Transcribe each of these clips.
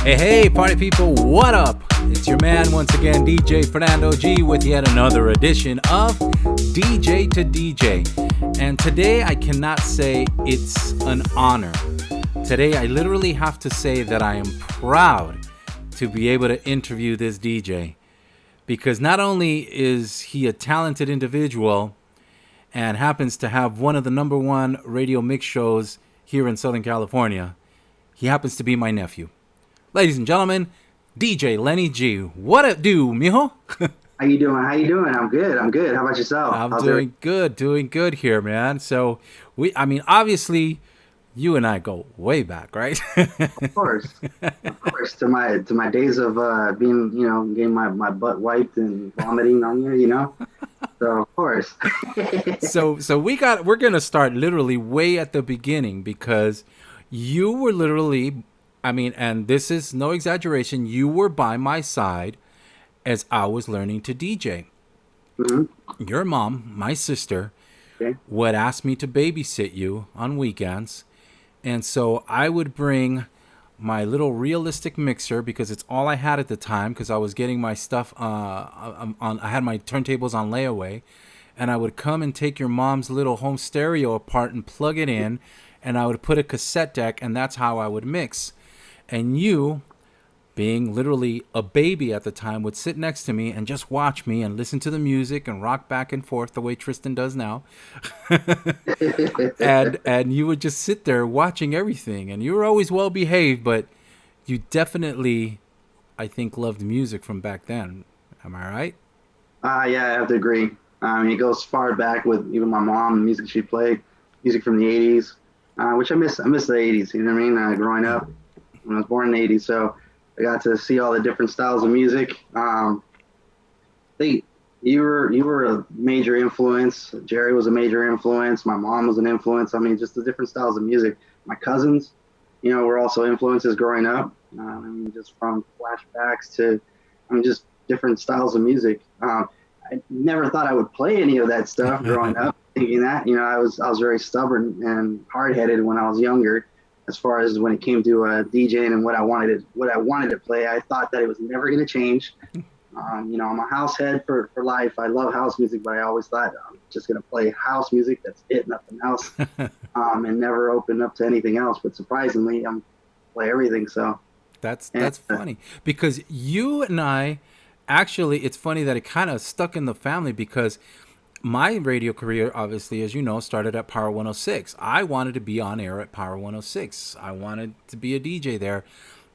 Hey, hey, party people, what up? It's your man once again, DJ Fernando G, with yet another edition of DJ to DJ. And today I cannot say it's an honor. Today I literally have to say that I am proud to be able to interview this DJ. Because not only is he a talented individual and happens to have one of the number one radio mix shows here in Southern California, he happens to be my nephew. Ladies and gentlemen, DJ Lenny G. What it do, mijo? How you doing? I'm good. How about yourself? I'm doing good here, man. So obviously, you and I go way back, right? Of course. To my days of being, getting my butt wiped and vomiting on you, So of course. so we're gonna start literally way at the beginning because you were literally. And this is no exaggeration, you were by my side as I was learning to DJ. Mm-hmm. Your mom, my sister, would ask me to babysit you on weekends. And so I would bring my little realistic mixer because it's all I had at the time because I was getting my stuff I had my turntables on layaway. And I would come and take your mom's little home stereo apart and plug it in. And I would put a cassette deck, and that's how I would mix. And you, being literally a baby at the time, would sit next to me and just watch me and listen to the music and rock back and forth the way Tristan does now. and you would just sit there watching everything. And you were always well behaved, but you definitely, I think, loved music from back then. Am I right? Yeah, I have to agree. It goes far back with even my mom, the music she played, music from the 80s, which I miss the 80s, you know what I mean? Growing up. When I was born in the 80s, so I got to see all the different styles of music. You were a major influence. Jerry was a major influence. My mom was an influence. Just the different styles of music. My cousins, were also influences growing up. Just from flashbacks to, just different styles of music. I never thought I would play any of that stuff growing up, thinking that, I was very stubborn and hard-headed when I was younger. As far as when it came to DJing and what I wanted to play, I thought that it was never going to change. I'm a house head for life. I love house music, but I always thought I'm just going to play house music. That's it, nothing else, and never open up to anything else. But surprisingly, I'm play everything. So that's funny because you and I actually, it's funny that it kind of stuck in the family because my radio career, obviously, as you know, started at Power 106. I wanted to be on air at Power 106. I wanted to be a DJ there.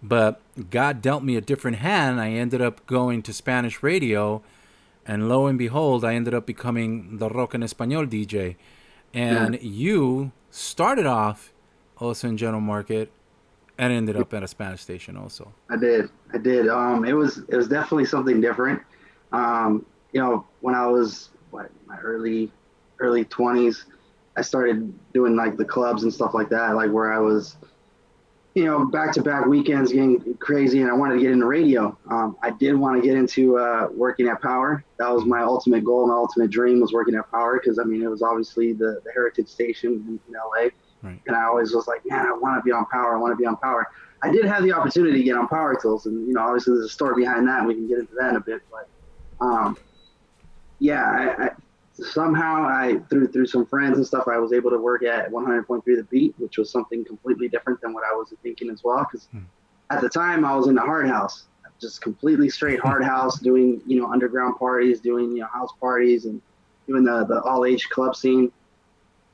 But God dealt me a different hand. I ended up going to Spanish radio. And lo and behold, I ended up becoming the Rock en Español DJ. And you started off also in General Market and ended up at a Spanish station also. I did. It was definitely something different. When I was my early 20s, I started doing like the clubs and stuff like that, like where I was, back-to-back weekends getting crazy, and I wanted to get into radio. I did want to get into working at Power. That was my ultimate goal. My ultimate dream was working at Power because, it was obviously the heritage station in LA. Right. And I always was like, man, I want to be on Power. I did have the opportunity to get on Power Tools, and, obviously there's a story behind that, and we can get into that in a bit, but I somehow through some friends and stuff, I was able to work at 100.3 The Beat, which was something completely different than what I was thinking as well. Because at the time I was in the hard house, just completely straight hard house, doing, underground parties, doing, house parties and doing the all age club scene.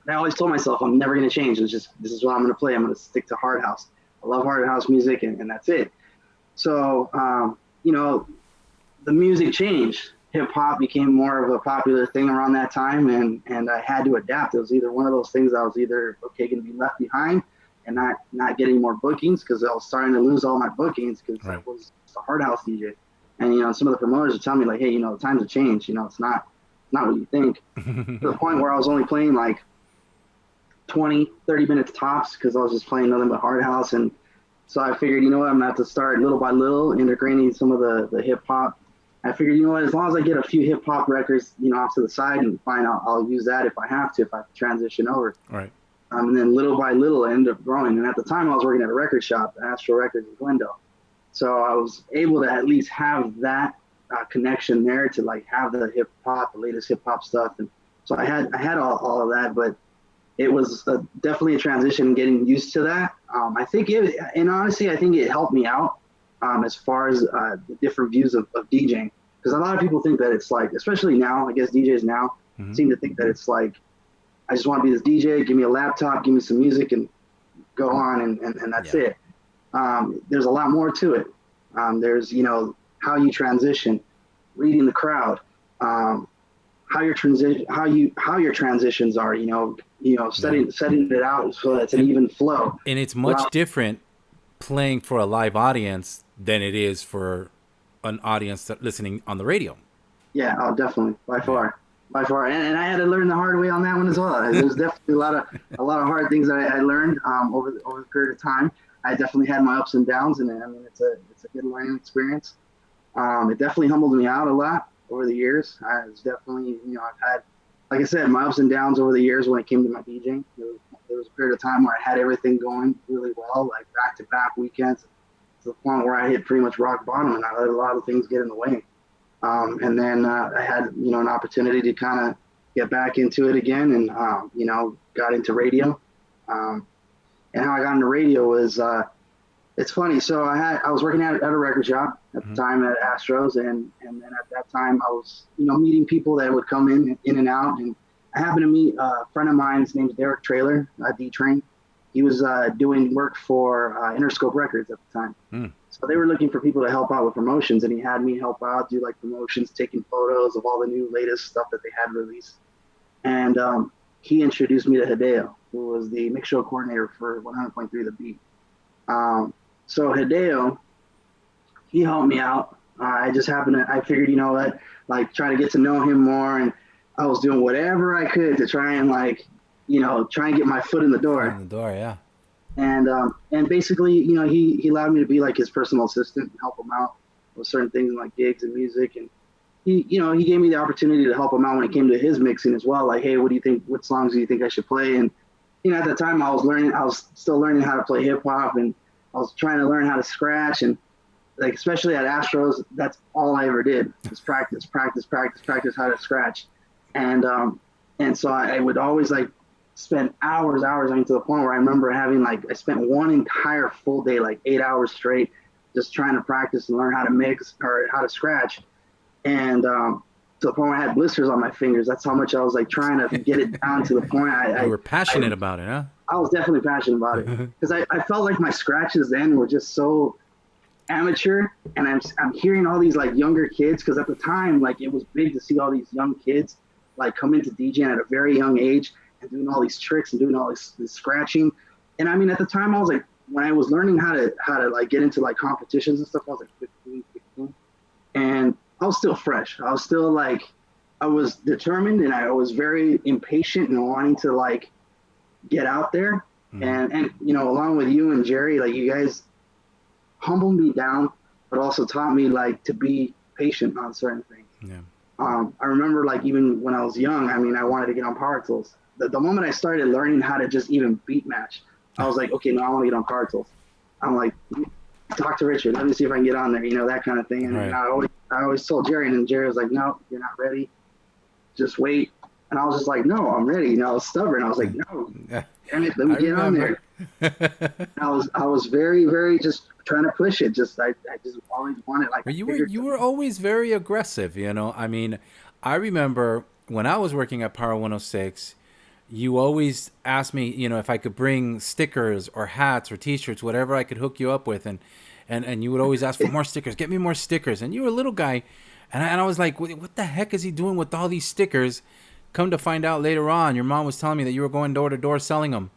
And I always told myself, I'm never going to change. This is what I'm going to play. I'm going to stick to hard house. I love hard house music and that's it. So, the music changed. Hip hop became more of a popular thing around that time, and I had to adapt. It was either one of those things I was either going to be left behind and not getting more bookings because I was starting to lose all my bookings because I was a hard house DJ. And some of the promoters would tell me like, hey, the times have changed. It's not what you think. To the point where I was only playing like 20, 30 minutes tops because I was just playing nothing but hard house. And so I figured, I'm going to have to start little by little integrating some of the hip hop. I figured, as long as I get a few hip hop records, off to the side and fine, I'll use that if I have to, if I transition over. Right. And then little by little, I ended up growing. And at the time, I was working at a record shop, Astro Records in Glendale. So I was able to at least have that connection there to like have the hip hop, the latest hip hop stuff, and so I had all of that, but it was definitely a transition getting used to that. I think it, and honestly, I think it helped me out as far as the different views of DJing, because a lot of people think that it's like, especially now, I guess DJs now seem to think that it's like, I just want to be this DJ, give me a laptop, give me some music, and go on, and that's it. There's a lot more to it. There's, you know, how you transition, reading the crowd, how your transitions are, you know, setting it out so that it's an even flow. And it's much different playing for a live audience than it is for an audience that listening on the radio. Yeah, oh, definitely, by far, and I had to learn the hard way on that one as well. There's definitely a lot of hard things that I learned over the period of time. I definitely had my ups and downs, and I mean, it's a good learning experience. It definitely humbled me out a lot over the years. I was definitely, you know, I've had, like I said, my ups and downs over the years when it came to my DJing. There was a period of time where I had everything going really well, like back-to-back weekends, to the point where I hit pretty much rock bottom, and I let a lot of things get in the way. And then I had, you know, an opportunity to kind of get back into it again, and you know, got into radio. And how I got into radio was, it's funny. So I was working at a record shop at the time at Astros, and then at that time I was, you know, meeting people that would come in and out, and I happened to meet a friend of mine. His name's Derek Traylor, D-Train. He was doing work for Interscope Records at the time. So they were looking for people to help out with promotions, and he had me help out, do like promotions, taking photos of all the new latest stuff that they had released. And he introduced me to Hideo, who was the mix show coordinator for 100.3 The Beat. So Hideo, he helped me out. I just happened to, I figured, you know what, like try to get to know him more, and I was doing whatever I could to try and like, you know, try and get my foot in the door. In the door, yeah. And basically, you know, he allowed me to be like his personal assistant and help him out with certain things like gigs and music. And he, you know, he gave me the opportunity to help him out when it came to his mixing as well. Like, hey, what do you think? What songs do you think I should play? And, you know, at the time I was still learning how to play hip hop, and I was trying to learn how to scratch. And like, especially at Astros, that's all I ever did was practice how to scratch. And so I would always like spend hours, I mean, to the point where I remember having like, I spent one entire full day, like 8 hours straight, just trying to practice and learn how to mix or how to scratch. And to the point where I had blisters on my fingers. That's how much I was like trying to get it down to the point. You were passionate about it, huh? I was definitely passionate about it, because I felt like my scratches then were just so amateur, and I'm hearing all these like younger kids, because at the time, like, it was big to see all these young kids like come into DJing at a very young age and doing all these tricks and doing all this scratching. And I mean, at the time I was like, when I was learning how to like get into like competitions and stuff, I was like 15, 16, and I was still fresh. I was still like, I was determined, and I was very impatient and wanting to like get out there. And you know, along with you and Jerry, like, you guys humbled me down, but also taught me like to be patient on certain things. Yeah. I remember like even when I was young, I mean, I wanted to get on Power Tools. The moment I started learning how to just even beat match, I was like, okay, now I want to get on Power Tools. I'm like, talk to Richard, let me see if I can get on there, you know, that kind of thing. And right. I always told Jerry, and then Jerry was like, no, you're not ready. Just wait. And I was just like, no, I'm ready. You know, I was stubborn. I was like, no, damn it, let me get on there. I was very, very just trying to push it. Just I just always wanted like. Well, you were always very aggressive. You know, I mean, I remember when I was working at Power 106, you always asked me, you know, if I could bring stickers or hats or T-shirts, whatever I could hook you up with, and you would always ask for more stickers. Get me more stickers. And you were a little guy, and I was like, what the heck is he doing with all these stickers? Come to find out later on, your mom was telling me that you were going door to door selling them.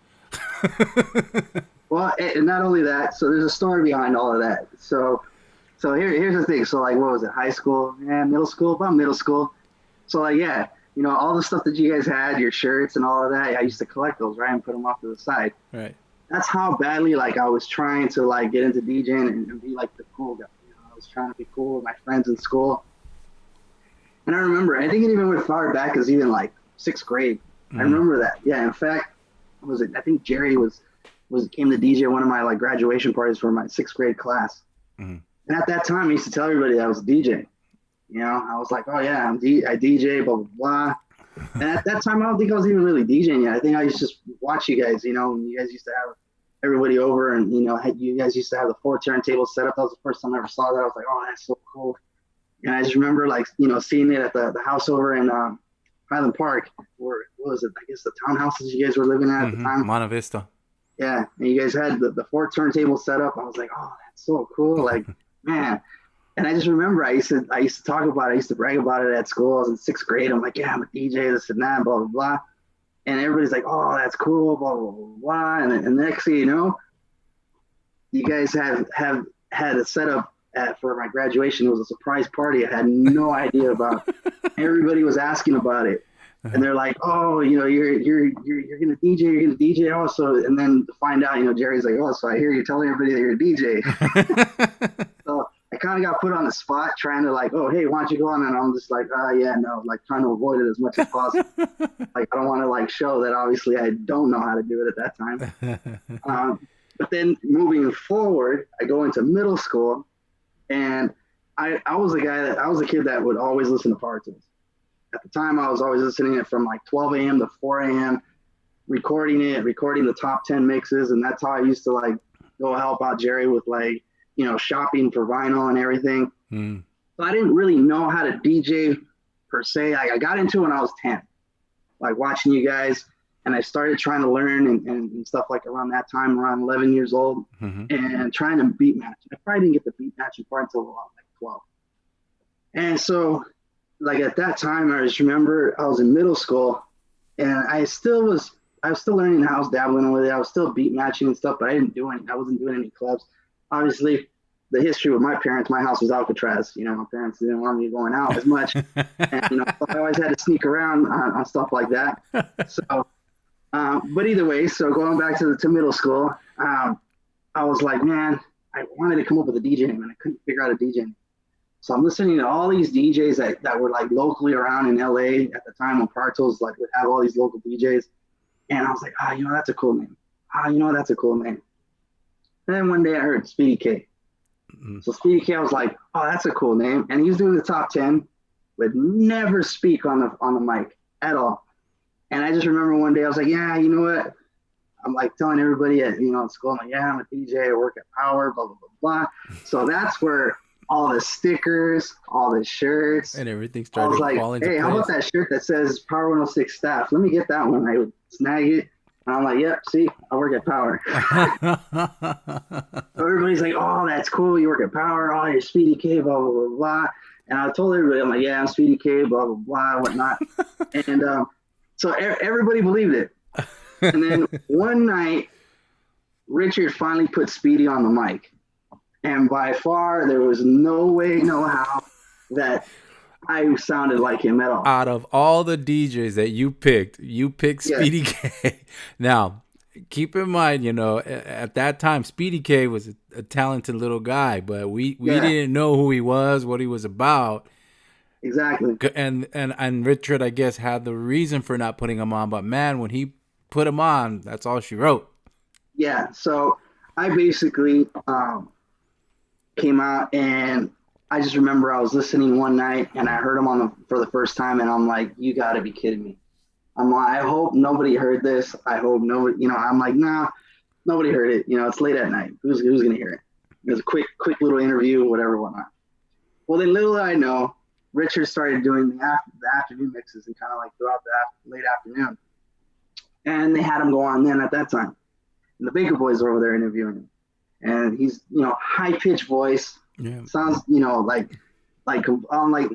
Well, and not only that, so there's a story behind all of that. So here's the thing. So like, what was it? High school? Yeah, middle school? About middle school. So like, yeah, you know, all the stuff that you guys had, your shirts and all of that, I used to collect those, right, and put them off to the side. Right. That's how badly like I was trying to like get into DJing and be like the cool guy. You know, I was trying to be cool with my friends in school. And I remember, I think it even went far back as even like 6th grade. I remember that. Yeah, in fact, I think Jerry came to DJ one of my like graduation parties for my 6th grade class. And at that time, I used to tell everybody that I was a DJ. You know, I was like, oh yeah, I DJ, blah, blah, blah. And at that time, I don't think I was even really DJing yet. I think I used to just watch you guys, you know, and you guys used to have everybody over, and, you know, you guys used to have the 4 turntables set up. That was the first time I ever saw that. I was like, oh, that's so cool. And I just remember, like, you know, seeing it at the house over in Highland Park, or what was it? I guess the townhouses you guys were living at the time. Monte Vista. Yeah, and you guys had the 4 turntables set up. I was like, oh, that's so cool. Like, man. And I just remember I used to talk about it. I used to brag about it at school. I was in 6th grade. I'm like, yeah, I'm a DJ, this and that, blah, blah, blah. And everybody's like, oh, that's cool, blah, blah, blah, blah. And next thing you know, you guys have had a setup for my graduation. It was a surprise party I had no idea about. Everybody was asking about it. And they're like, oh, you know, you're gonna DJ also. And then to find out, you know, Jerry's like, oh, so I hear you telling everybody that you're a DJ. So I kind of got put on the spot trying to, like, oh, hey, why don't you go on? And I'm just like, yeah, no, like, trying to avoid it as much as possible. Like, I don't want to, like, show that obviously I don't know how to do it at that time. But then moving forward, I go into middle school, and I was a kid that would always listen to Power Tools. At the time, I was always listening to it from like 12 a.m. to 4 a.m., recording the top 10 mixes. And that's how I used to, like, go help out Jerry with, like, you know, shopping for vinyl and everything. So I didn't really know how to DJ per se. I got into it when I was 10, like watching you guys. And I started trying to learn and stuff like around that time, around 11 years old, and trying to beat match. I probably didn't get the beat matching part until about like 12. And so, like, at that time, I just remember I was in middle school, and I was still learning how, I was dabbling with it. I was still beat matching and stuff, but I wasn't doing any clubs. Obviously, the history with my parents, my house was Alcatraz. You know, my parents didn't want me going out as much. And, you know, I always had to sneak around on stuff like that. So, but either way, so going back to middle school, I was like, man, I wanted to come up with a DJ name, and I couldn't figure out a DJ name. So I'm listening to all these DJs that were, like, locally around in LA at the time when Power Tools, like, would have all these local DJs. And I was like, you know, that's a cool name. That's a cool name. And then one day I heard Speedy K. So Speedy K, I was like, oh, that's a cool name. And he was doing the top 10, would never speak on the mic at all. And I just remember one day I was like, yeah, you know what? I'm, like, telling everybody at school, I'm like, yeah, I'm a DJ, I work at Power, blah, blah, blah, blah. So that's where all the stickers, all the shirts, and everything started falling into place. Hey, how about that shirt that says Power 106 staff? Let me get that one. I would snag it. And I'm like, yep, see, I work at Power. So everybody's like, oh, that's cool. You work at Power. Oh, you're Speedy K, blah, blah, blah, blah. And I told everybody, I'm like, yeah, I'm Speedy K, blah, blah, blah, whatnot. And so everybody believed it. And then one night, Richard finally put Speedy on the mic. And by far, there was no way, no how that I sounded like him at all. Out of all the DJs that you picked Speedy K. Now, keep in mind, you know, at that time, Speedy K was a talented little guy, but we didn't know who he was, what he was about. Exactly. And Richard, I guess, had the reason for not putting him on, but man, when he put him on, that's all she wrote. Yeah. So I basically came out, and I just remember I was listening one night and I heard him for the first time, and I'm like, you got to be kidding me. I'm like, I hope nobody heard this. I hope nobody, you know, I'm like, nah, nobody heard it. You know, it's late at night. Who's going to hear it? It was a quick little interview, whatever, whatnot. Well, then little did I know, Richard started doing the afternoon mixes and kind of like throughout the late afternoon. And they had him go on then at that time. And the Baker Boys were over there interviewing him. And he's, you know, high-pitched voice. Yeah. Sounds, you know, like I'm like,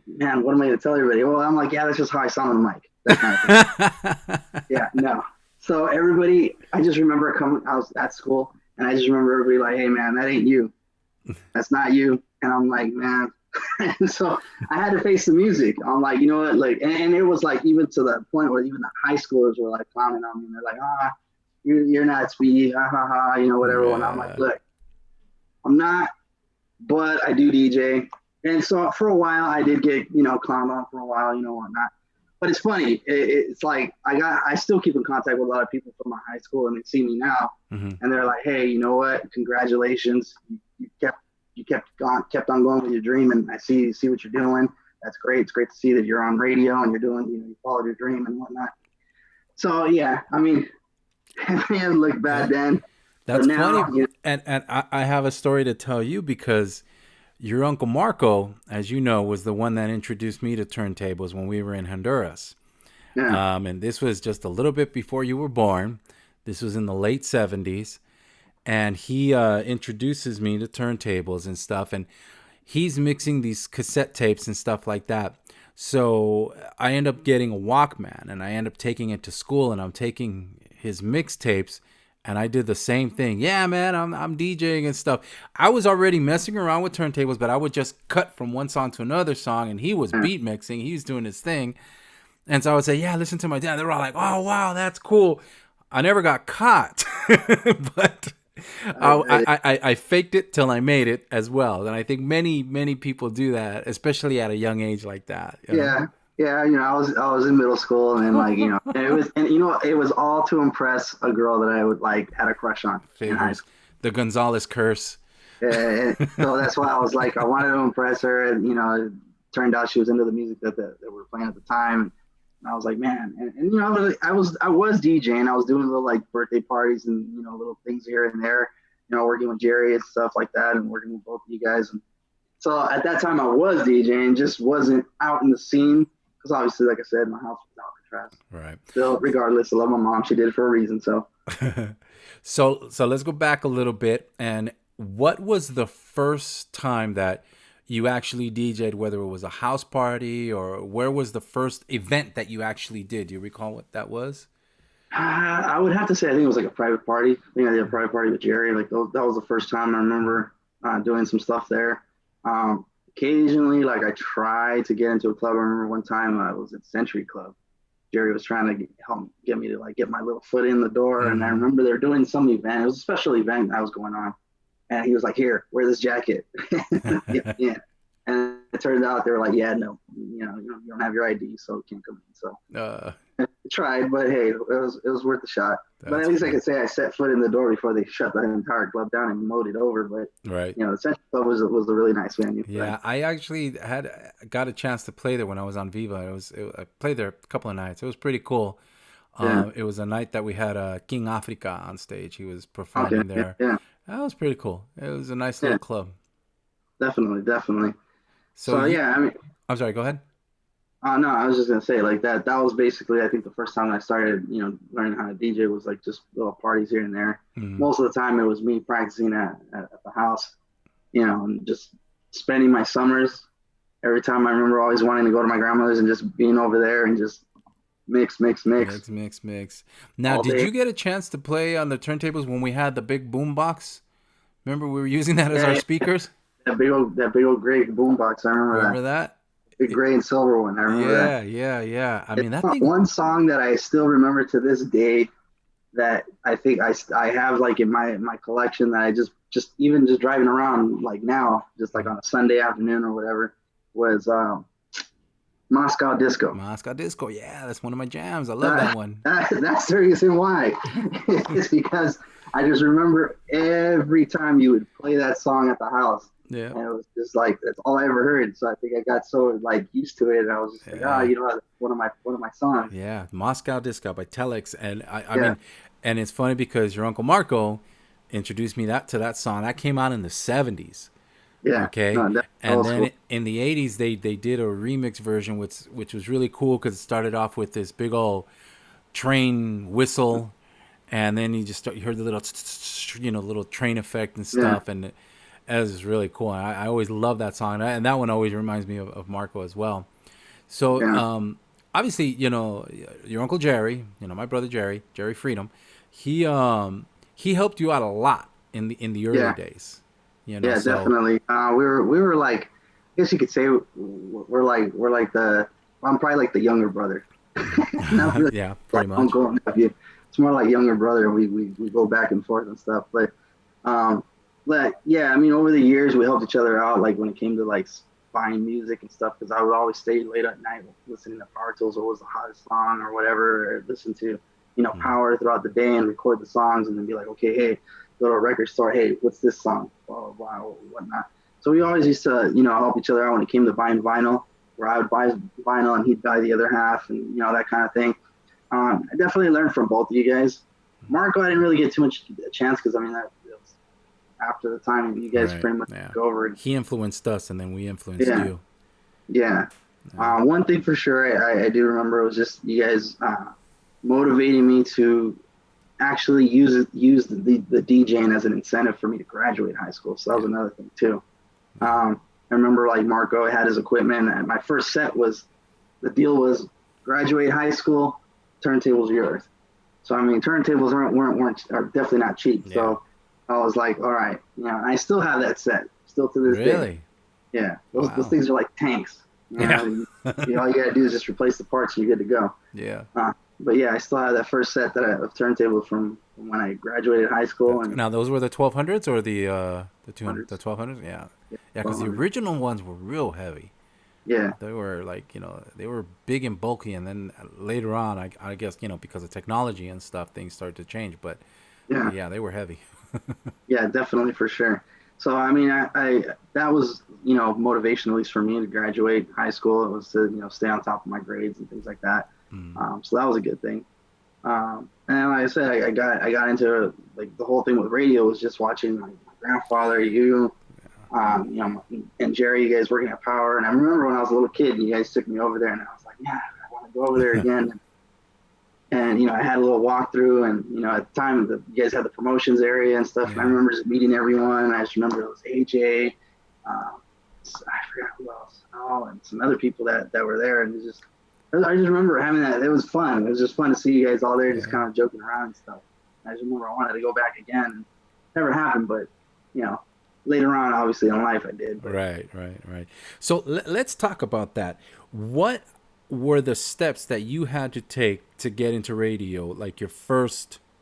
man, what am I going to tell everybody? Well, I'm like, yeah, that's just how I sound on the mic. That kind of thing. Yeah, no. So everybody, I just remember I was at school, and I just remember everybody like, hey, man, that ain't you. That's not you. And I'm like, man. And so I had to face the music. I'm like, you know what? Like, and it was like even to the point where even the high schoolers were like clowning on me. And they're like, you're not Speedy, ha ha ha, you know, whatever. Yeah. And I'm like, look, I'm not, but I do DJ. And so for a while, I did get, you know, clowned on for a while, you know, whatnot. But it's funny. It's like I still keep in contact with a lot of people from my high school, and they see me now, and they're like, hey, you know what? Congratulations, you kept you kept on going with your dream, and I see what you're doing. That's great. It's great to see that you're on radio and you're doing, you followed your dream and whatnot. So yeah, I mean, it looked bad Yeah. then, but That's now, funny. And I have a story to tell you because your uncle Marco, as you know, was the one that introduced me to turntables when we were in Honduras. yeah, And this was just a little bit before you were born. This was in the late 70s. And he introduces me to turntables and stuff. And he's mixing these cassette tapes and stuff like that. So I end up getting a Walkman and I end up taking it to school and I'm taking his mixtapes and I did the same thing. Yeah, man, I'm DJing and stuff. I was already messing around with turntables, but I would just cut from one song to another song and he was yeah. beat mixing. He was doing his thing. And so I would say, yeah, listen to my dad. They were all like, oh, wow, that's cool. I never got caught, but I faked it till I made it as well. And I think many people do that, especially at a young age like that. You know, Yeah, yeah. I was in middle school, and then like it was all to impress a girl that I would like had a crush on in high figures school. the Gonzalez curse. And so that's why I was like, I wanted to impress her, and it turned out she was into the music that we were playing at the time. And I was like, man, and I was DJing. I was doing little like birthday parties and little things here and there. Working with Jerry and stuff like that, and working with both of you guys. And so at that time, I was DJing, just wasn't out in the scene because obviously, like I said, my house was Alcatraz. Right. Still, regardless, I love my mom. She did it for a reason. So So let's go back a little bit. And what was the first time that you actually DJ'd, whether it was a house party or where was the first event that you actually did? Do you recall what that was? I would have to say I think it was like a private party. I think I did a private party with Jerry. Like that was the first time I remember doing some stuff there. Occasionally, like I tried to get into a club. I remember one time I was at Century Club. Jerry was trying to help get me to like get my little foot in the door, and I Mm-hmm. remember they were doing some event. It was a special event that was going on, and he was like, "Here, wear this jacket." Yeah. And it turned out they were like, "Yeah, no, you don't have your ID, so you can't come in." So Uh, I tried, but hey, it was worth a shot. But that's at least I funny. could say I set foot in the door before they shut the entire club down and mowed it over. But Right. the Central Club was a really nice venue for that. Yeah, I actually had got a chance to play there when I was on Viva. I played there a couple of nights. It was pretty cool. Yeah. It was a night that we had King Africa on stage. He was Okay. performing Yeah. there. Yeah. That was pretty cool. It was a nice little Yeah. club. Definitely. Definitely. So So you, yeah, I mean, I'm sorry. Go ahead. no, I was just gonna say like that. That was basically, I think, the first time I started, learning how to DJ was like just little parties here and there. Mm, Most of the time, it was me practicing at the house, and just spending my summers. Every time I remember always wanting to go to my grandmother's and just being over there and just mix, mix, mix mix. Now, all did day. you get a chance to play on the turntables when we had the big boom box? Remember we were using that as our Yeah, speakers? that big old gray boombox. I remember that. Remember that? The gray and silver one. I remember that. Yeah. I It's mean, that thing. one song that I still remember to this day that I think I have like in my collection that I just even just driving around like now, just like on a Sunday afternoon or whatever, was Moscow Disco. Moscow Disco. Yeah, that's one of my jams. I love that Uh, one. that's the reason why. It's because I just remember every time you would play that song at the house, Yeah. and it was just like that's all I ever heard. So I think I got so like used to it, and I was just like, Yeah. one of my songs. Yeah. Moscow Disco by Telex. And I Yeah, mean, and it's funny because your Uncle Marco introduced me that to that song. That came out in the 70s. yeah, Okay. no, that's And old then school. in the 80s, they did a remix version, which was really cool because it started off with this big old train whistle. And then you heard the little, little train effect and Yeah, stuff. And it was really cool. And I always love that song. And that one always reminds me of Marco as well. So yeah, obviously, your Uncle Jerry, my brother Jerry Freedom, he helped you out a lot in the early yeah, days. yeah, So definitely. We were like, I guess you could say we're like I'm probably like the younger brother, not really yeah, like pretty much. uncle and nephew. It's more like younger brother. We go back and forth and stuff, um, but yeah, I mean, over the years we helped each other out, like when it came to like buying music and stuff, because I would always stay late at night listening to Power Tools, what was the hottest song or whatever, or listen to Mm, Power throughout the day and record the songs, and then be like, okay, hey, go to a record store, hey, what's this song, blah blah blah, or whatnot. So we always used to, help each other out when it came to buying vinyl, where I would buy vinyl and he'd buy the other half, and that kind of thing. I definitely learned from both of you guys. Marco, I didn't really get too much a chance because that was after the time you guys Right. pretty much Yeah. took over. He influenced us, and then we influenced Yeah, you. yeah. Yeah. One thing for sure I do remember was just you guys motivating me to actually use the DJing as an incentive for me to graduate high school. So that was Yeah. another thing too. I remember like Marco had his equipment, and my first set was the deal was graduate high school, turntables yours. So I mean, turntables are definitely not cheap. Yeah. So I was like, all right, I still have that set, still to this day. Really? Yeah, those Wow. things are like tanks. Yeah. All you gotta do is just replace the parts, and you're good to go. Yeah. But yeah, I still have that first set of turntables from when I graduated high school and Now those were the 1200s or the 200 the hundreds. 1200s? Yeah. Yeah, Yeah, because the 1200. original ones were real heavy. Yeah, They were like, they were big and bulky, and then later on, I guess, because of technology and stuff, things started to change. But yeah, yeah, they were heavy. yeah, definitely for sure. So I mean, I that was motivation at least for me to graduate high school. It was to stay on top of my grades and things like that. Mm. So that was a good thing. And like I said, I got into like the whole thing with radio was just watching my grandfather, and Jerry, you guys working at Power. And I remember when I was a little kid, you guys took me over there, and I was like, yeah, I want to go over there again. And I had a little walkthrough, and at the time, you guys had the promotions area and stuff. And I Yeah. remember just meeting everyone. I just remember it was AJ. I forgot who else. Oh, and some other people that were there, and I just remember having that. It was fun. It was just fun to see you guys all there, just Yeah. kind of joking around and stuff. I just remember I wanted to go back again. Never happened, but later on, obviously in life, I did. But Right, right, right. So let's talk about that. What were the steps that you had to take to get into radio? Like your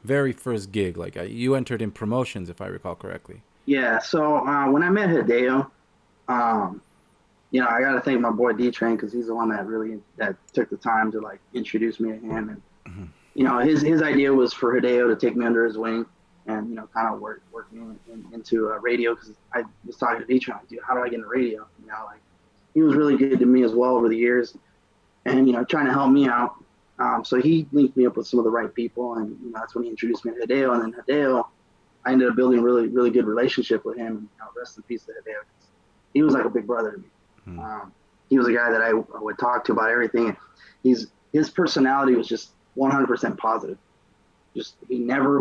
very first gig? Like you entered in promotions, if I recall correctly. yeah, so when I met Hideo, um, I got to thank my boy D Train because he's the one that took the time to like introduce me to him. And Hmm. his idea was for Hideo to take me under his wing and kind of work me into radio because I was talking to D Train, like, dude, how do I get into radio? Like he was really good to me as well over the years, and trying to help me out. So he linked me up with some of the right people, and that's when he introduced me to Hideo. And then Hideo, I ended up building a really really good relationship with him. And rest in peace to Hideo. He was like a big brother to me. Hmm. He was a guy that I would talk to about everything. His personality was just 100% positive. Just he never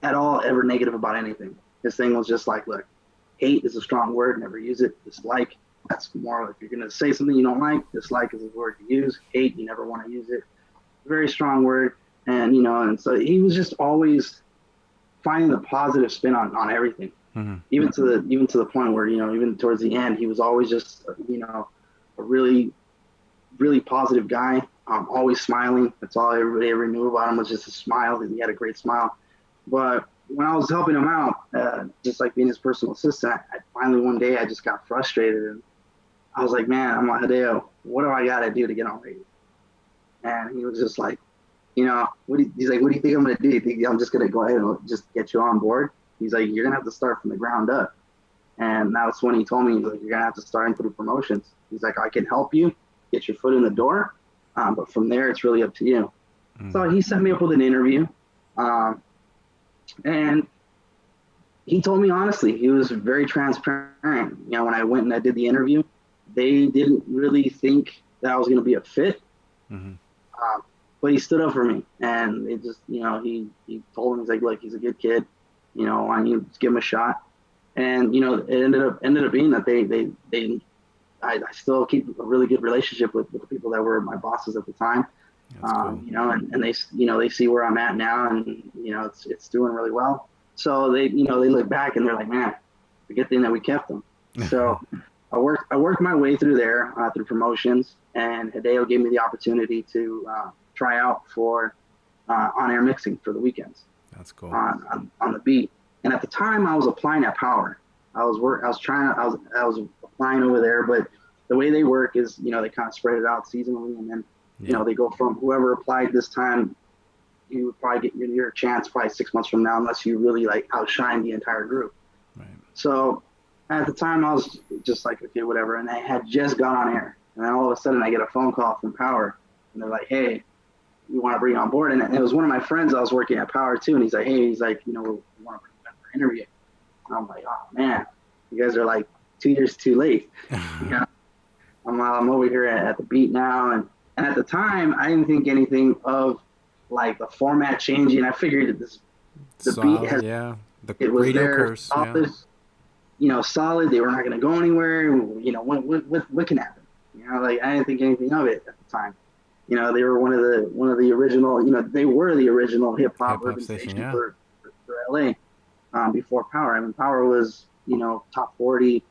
at all ever negative about anything. His thing was just like, look, hate is a strong word. Never use it. Dislike, that's more like if you're gonna say something you don't like. Dislike is a word to use. Hate, you never want to use it. Very strong word. And and so he was just always finding the positive spin on everything. Hmm. Even to the point where even towards the end he was always just a really really positive guy, always smiling. That's all everybody ever knew about him was just a smile. He had a great smile. But when I was helping him out, just like being his personal assistant, I finally one day I just got frustrated and I was like, man, I'm like, Hideo, what do I got to do to get on radio? And he was just like, he's like, what do you think I'm going to do? You think I'm just going to go ahead and just get you on board? He's like, you're going to have to start from the ground up. And that's when he told me, he's like, you're going to have to start through promotions. He's like, I can help you get your foot in the door. But from there, it's really up to you. Hmm. So he set me up with an interview. And he told me honestly, he was very transparent. When I went and I did the interview, they didn't really think that I was going to be a fit. Hmm. But he stood up for me, and it just, he told him, he's like, look, he's a good kid. Why don't you just give him a shot? And it ended up being that I still keep a really good relationship with the people that were my bosses at the time. That's cool. And they see where I'm at now, and it's doing really well. So they look back and they're like, man, it's a good thing that we kept them. So I worked my way through there through promotions, and Hideo gave me the opportunity to try out for on-air mixing for the weekends. That's cool. On the beat. And at the time, I was applying at Power. I was applying over there, but the way they work is, they kind of spread it out seasonally, and then they go from whoever applied this time, you would probably get your chance probably 6 months from now, unless you really like outshine the entire group. Right. So At the time, I was just like, okay, whatever. And I had just got on air. And then all of a sudden, I get a phone call from Power. And they're like, hey, we want to bring you on board. And it was one of my friends I was working at Power too. And he's like, hey, he's like, we want to bring you back for an interview. And I'm like, oh, man, you guys are like 2 years too late. You know, I'm over here at the beat now. And at the time, I didn't think anything of like the format changing. I figured that the beat Solid, has, yeah. The it was radio there curse, yeah. solid, solid. They were not going to go anywhere. What can happen? Like I didn't think anything of it at the time. They were one of the original. They were the original hip hop Hip hop urban station, station yeah. for LA before Power. I mean, Power was top 40.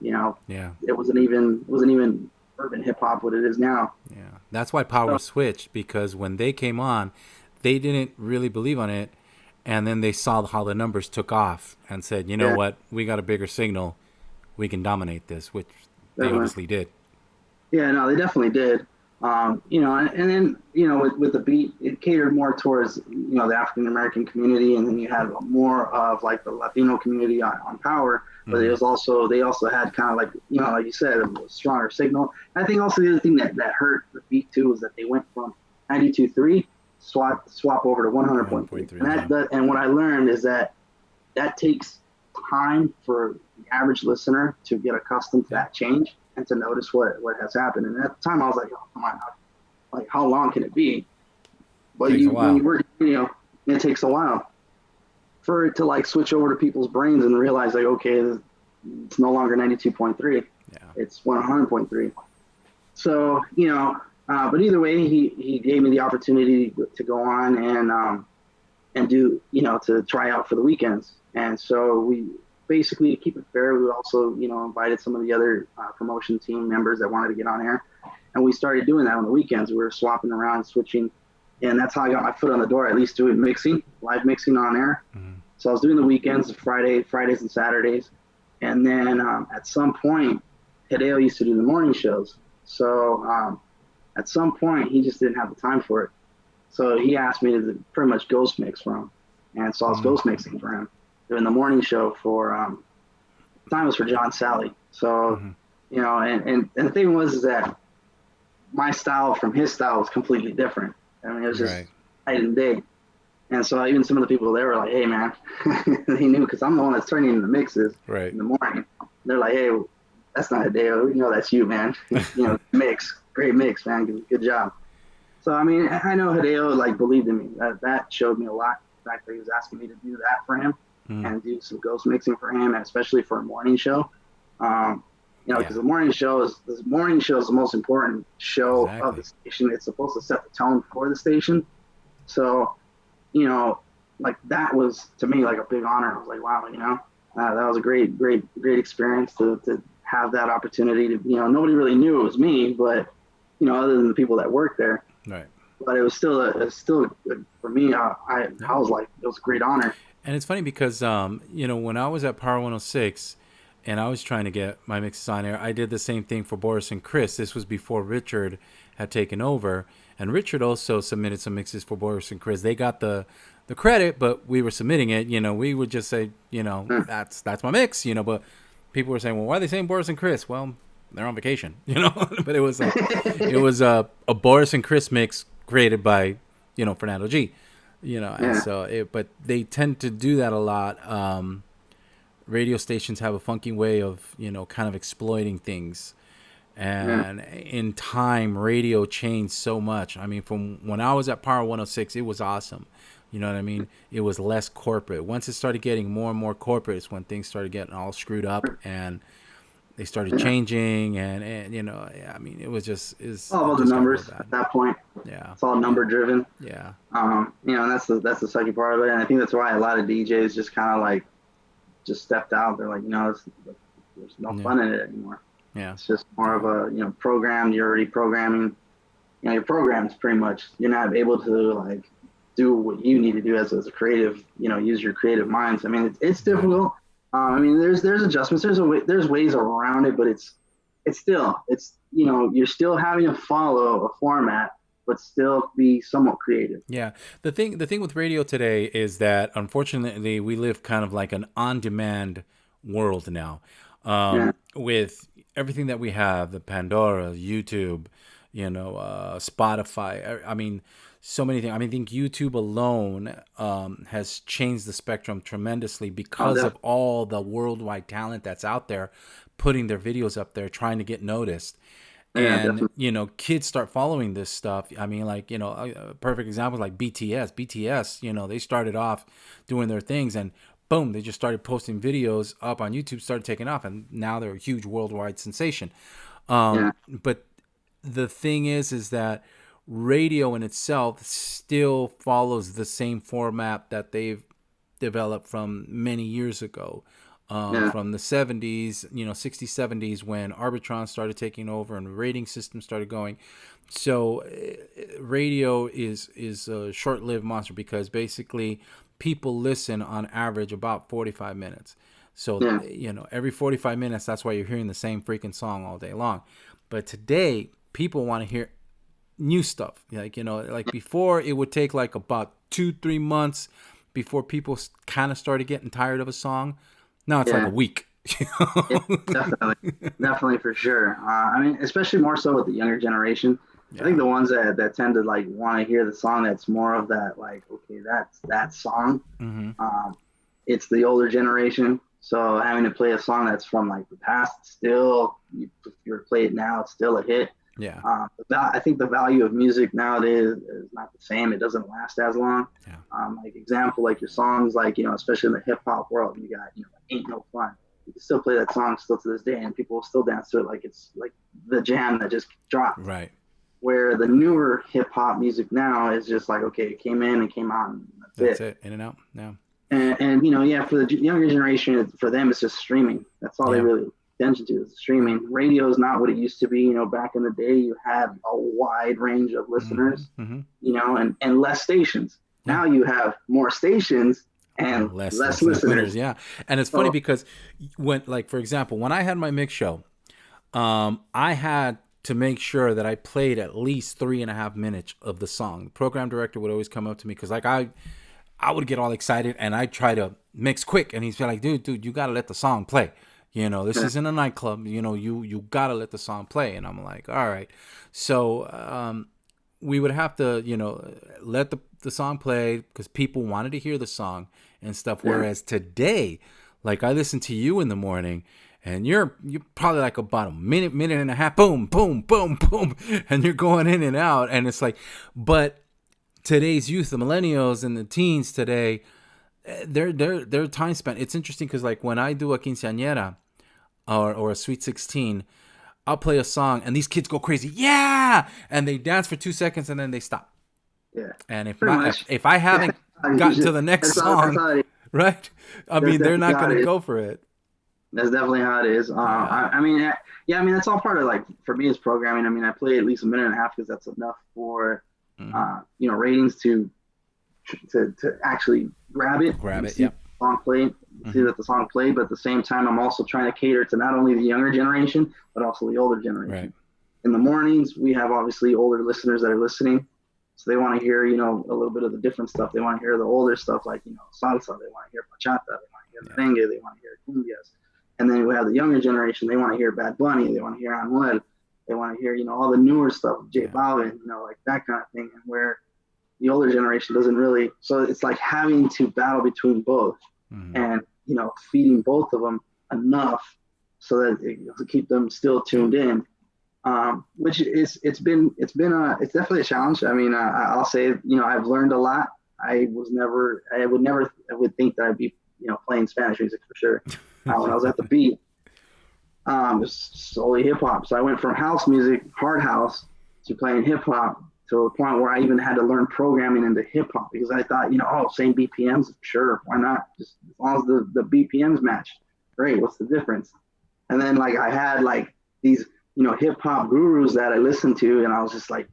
Yeah. It wasn't even urban hip hop what it is now. Yeah. That's why Power So switched, because when they came on, they didn't really believe on it. And then they saw how the numbers took off and said, you know yeah, what? We got a bigger signal. We can dominate this, which they definitely. obviously did. Yeah, no, they definitely did. And then with the beat, it catered more towards the African American community, and then you had more of like the Latino community on Power. But it Hmm. was also they also had kind of like like you said, a stronger signal. And I think also the other thing that hurt the beat too is that they went from 92.3 swap over to 100.3, 100.3, and yeah. and what I learned is that takes time for the average listener to get accustomed to Yeah. that change and to notice what has happened. And at the time, I was like, oh, come on, like how long can it be? But Takes a when you while. work, it takes a while for it to like switch over to people's brains and realize like, okay, it's no longer 92.3, Yeah. it's 100.3. So but either way, he gave me the opportunity to go on and do to try out for the weekends. And so we basically, to keep it fair, we also invited some of the other promotion team members that wanted to get on air, and we started doing that on the weekends. We were swapping around, switching, and that's how I got my foot on the door, at least doing mixing, live mixing on air. Hmm. So I was doing the weekends, Fridays and Saturdays, and then at some point, Hideo used to do the morning shows. So at some point, he just didn't have the time for it. So he asked me to pretty much ghost mix for him. And so I was Hmm. ghost mixing for him, doing the morning show for, the time was for John Sally. So, Hmm. and the thing was is that my style from his style was completely different. I mean, it was just Right. night and day. And so even some of the people there were like, hey, man, they knew because I'm the one that's turning in the mixes Right. in the morning. They're like, hey, that's not Hideo. We know that's you, man. Mix. Great mix, man. Good job. So I mean, I know Hideo like believed in me. That showed me a lot. The fact that he was asking me to do that for him Mm. and do some ghost mixing for him, and especially for a morning show. Um, because Yeah. the morning show is the most important show of the Exactly. station. It's supposed to set the tone for the station. So you know, like that was to me like a big honor. I was like, wow, that was a great, great, great experience to have that opportunity to, nobody really knew it was me, but other than the people that worked there. Right. But it was still for me. Yeah. I was like, it was a great honor. And it's funny because when I was at Power 106 and I was trying to get my mixes on air, I did the same thing for Boris and Chris. This was before Richard had taken over, and Richard also submitted some mixes for Boris and Chris. They got the credit, but we were submitting it. We would just say, Mm. that's my mix. But people were saying, well, why are they saying Boris and Chris? Well, they're on vacation. But it was a Boris and Chris mix created by Fernando G. And Yeah, so but they tend to do that a lot. Radio stations have a funky way of kind of exploiting things, yeah, and in time radio changed so much. I mean, from when I was at Power 106, it was awesome. You know what I mean? It was less corporate. Once it started getting more and more corporate, it's when things started getting all screwed up, and they started yeah. changing, and I mean, It's all it about the just got real numbers bad. at that point. Yeah, It's all yeah, number driven. yeah, And that's the sucky part of it. And I think that's why a lot of DJs just kind of like just stepped out. They're like, there's no yeah, fun in it anymore. yeah, It's just more yeah. of a, program. You're already programming. Your program's pretty much, you're not able to like do what you need to do as a creative, use your creative minds. I mean, it's Right. difficult. I mean, there's adjustments. There's ways around it, but you're still having to follow a format, but still be somewhat creative. Yeah. The thing with radio today is that unfortunately we live kind of like an on-demand world now. Yeah. With everything that we have, the Pandora, YouTube, Spotify. I mean, so many things. I mean, I think YouTube alone has changed the spectrum tremendously Oh, because of definitely. all the worldwide talent that's out there, putting their videos up there, trying to get noticed. Yeah, And definitely. kids start following this stuff. I mean, like, a perfect example is like BTS. They started off doing their things, and boom, they just started posting videos up on YouTube, started taking off, and now they're a huge worldwide sensation. Yeah. But the thing is that radio in itself still follows the same format that they've developed from many years ago, Yeah. from the 70s, 60s, 70s, when Arbitron started taking over and the rating system started going. So radio is a short-lived monster because basically people listen on average about 45 minutes. So, Yeah. every 45 minutes, that's why you're hearing the same freaking song all day long. But today, people want to hear new stuff. Like, like before, it would take like about 2-3 months before people kind of started getting tired of a song. Now it's like a Yeah. week. Yeah, definitely, definitely for sure. I mean, especially more so with the younger generation. I think Yeah. the ones that tend to like want to hear the song that's more of that like, okay, that's that song. Mm-hmm. Um, it's the older generation. So having to play a song that's from like the past, still, if you were to play it now, it's still a hit. Yeah. I think the value of music nowadays is not the same. It doesn't last as long. Yeah. Like example, like your songs, like especially in the hip hop world, you got "Ain't No Fun." You can still play that song still to this day, and people will still dance to it like it's like the jam that just dropped. Right. Where the newer hip hop music now is just like, okay, it came in and came out, and that's That's it. it. In and out. Yeah. And yeah, for the younger generation, for them, it's just streaming. That's all they Yeah. really pay attention to is streaming. Radio is not what it used to be. Back in the day, you had a wide range of Mm-hmm. listeners, Mm-hmm. and less stations. Yeah. Now you have more stations and Less less listeners. listeners. Yeah. And it's funny So because when, like, for example, when I had my mix show, I had to make sure that I played at least 3.5 minutes of the song. The program director would always come up to me because, like, I would get all excited and I'd try to mix quick, and he'd be like, dude, you gotta let the song play. This yeah, isn't a nightclub. You gotta let the song play. And I'm like, all right. So we would have to, let the song play because people wanted to hear the song and stuff. yeah, Whereas today, like, I listen to you in the morning, and you're probably like about a minute and a half, boom, boom, boom, boom, and you're going in and out, and it's like, but today's youth, the millennials and the teens today, their time spent. It's interesting because, like, when I do a quinceañera or a sweet 16, I'll play a song and these kids go crazy, yeah, and they dance for 2 seconds and then they stop. yeah. And if Pretty my much. if I haven't gotten to the next That's song, how it is. right? I That's mean, they're definitely not how it gonna is. go for it. That's definitely how it is. Yeah. I mean, yeah, I mean, that's all part of like for me as programming. I mean, I play at least a minute and a half because that's enough for, Hmm. ratings to actually grab it Grab and it. see Yep. the song play, see Hmm. that the song played. But at the same time, I'm also trying to cater to not only the younger generation but also the older Right. generation. In the mornings, we have obviously older listeners that are listening, so they want to hear a little bit of the different stuff. They want to hear the older stuff like salsa. They want to hear bachata. They want to hear Yeah. merengue. They want to hear cumbias. And then we have the younger generation. They want to hear Bad Bunny. They want to hear Anuel. They want to hear all the newer stuff, J Yeah. Balvin, like that kind of thing. And where the older generation doesn't really. So it's like having to battle between both, Hmm. and feeding both of them enough so that to keep them still Yeah. tuned in. Which it's definitely a challenge. I mean, I'll say I've learned a lot. I would think that I'd be playing Spanish music for sure. When I was at the beat, it was solely hip hop. So I went from house music, hard house, to playing hip hop to a point where I even had to learn programming into hip hop because I thought, same BPMs, sure, why not? Just as long as the BPMs match, great. What's the difference? And then like I had like these hip hop gurus that I listened to, and I was just like,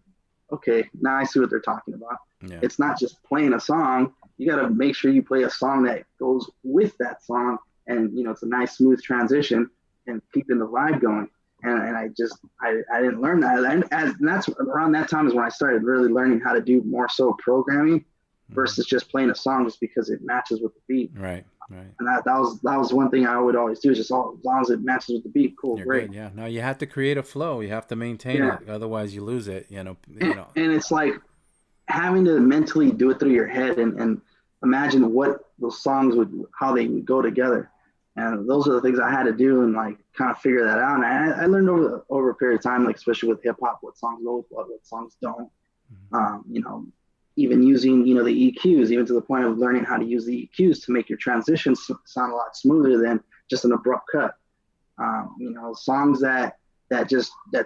okay, now I see what they're talking about. Yeah. It's not just playing a song. You got to make sure you play a song that goes with that song, and it's a nice smooth transition and keeping the vibe going. And I didn't learn that, and that's around that time is when I started really learning how to do more so programming Hmm. versus just playing a song just because it matches with the beat. Right. Right. And that was one thing I would always do, is just as long as it matches with the beat, cool, You're great. good. Yeah. No, you have to create a flow. You have to maintain Yeah. it. Otherwise, you lose it. And, and it's like having to mentally do it through your head and imagine what those songs would, how they would go together. And those are the things I had to do and like kind of figure that out. And I learned over a period of time, like especially with hip hop, what songs go with what songs don't. You know, even using, you know, the EQs, even to the point of learning how to use the EQs to make your transitions sound a lot smoother than just an abrupt cut. You know, songs that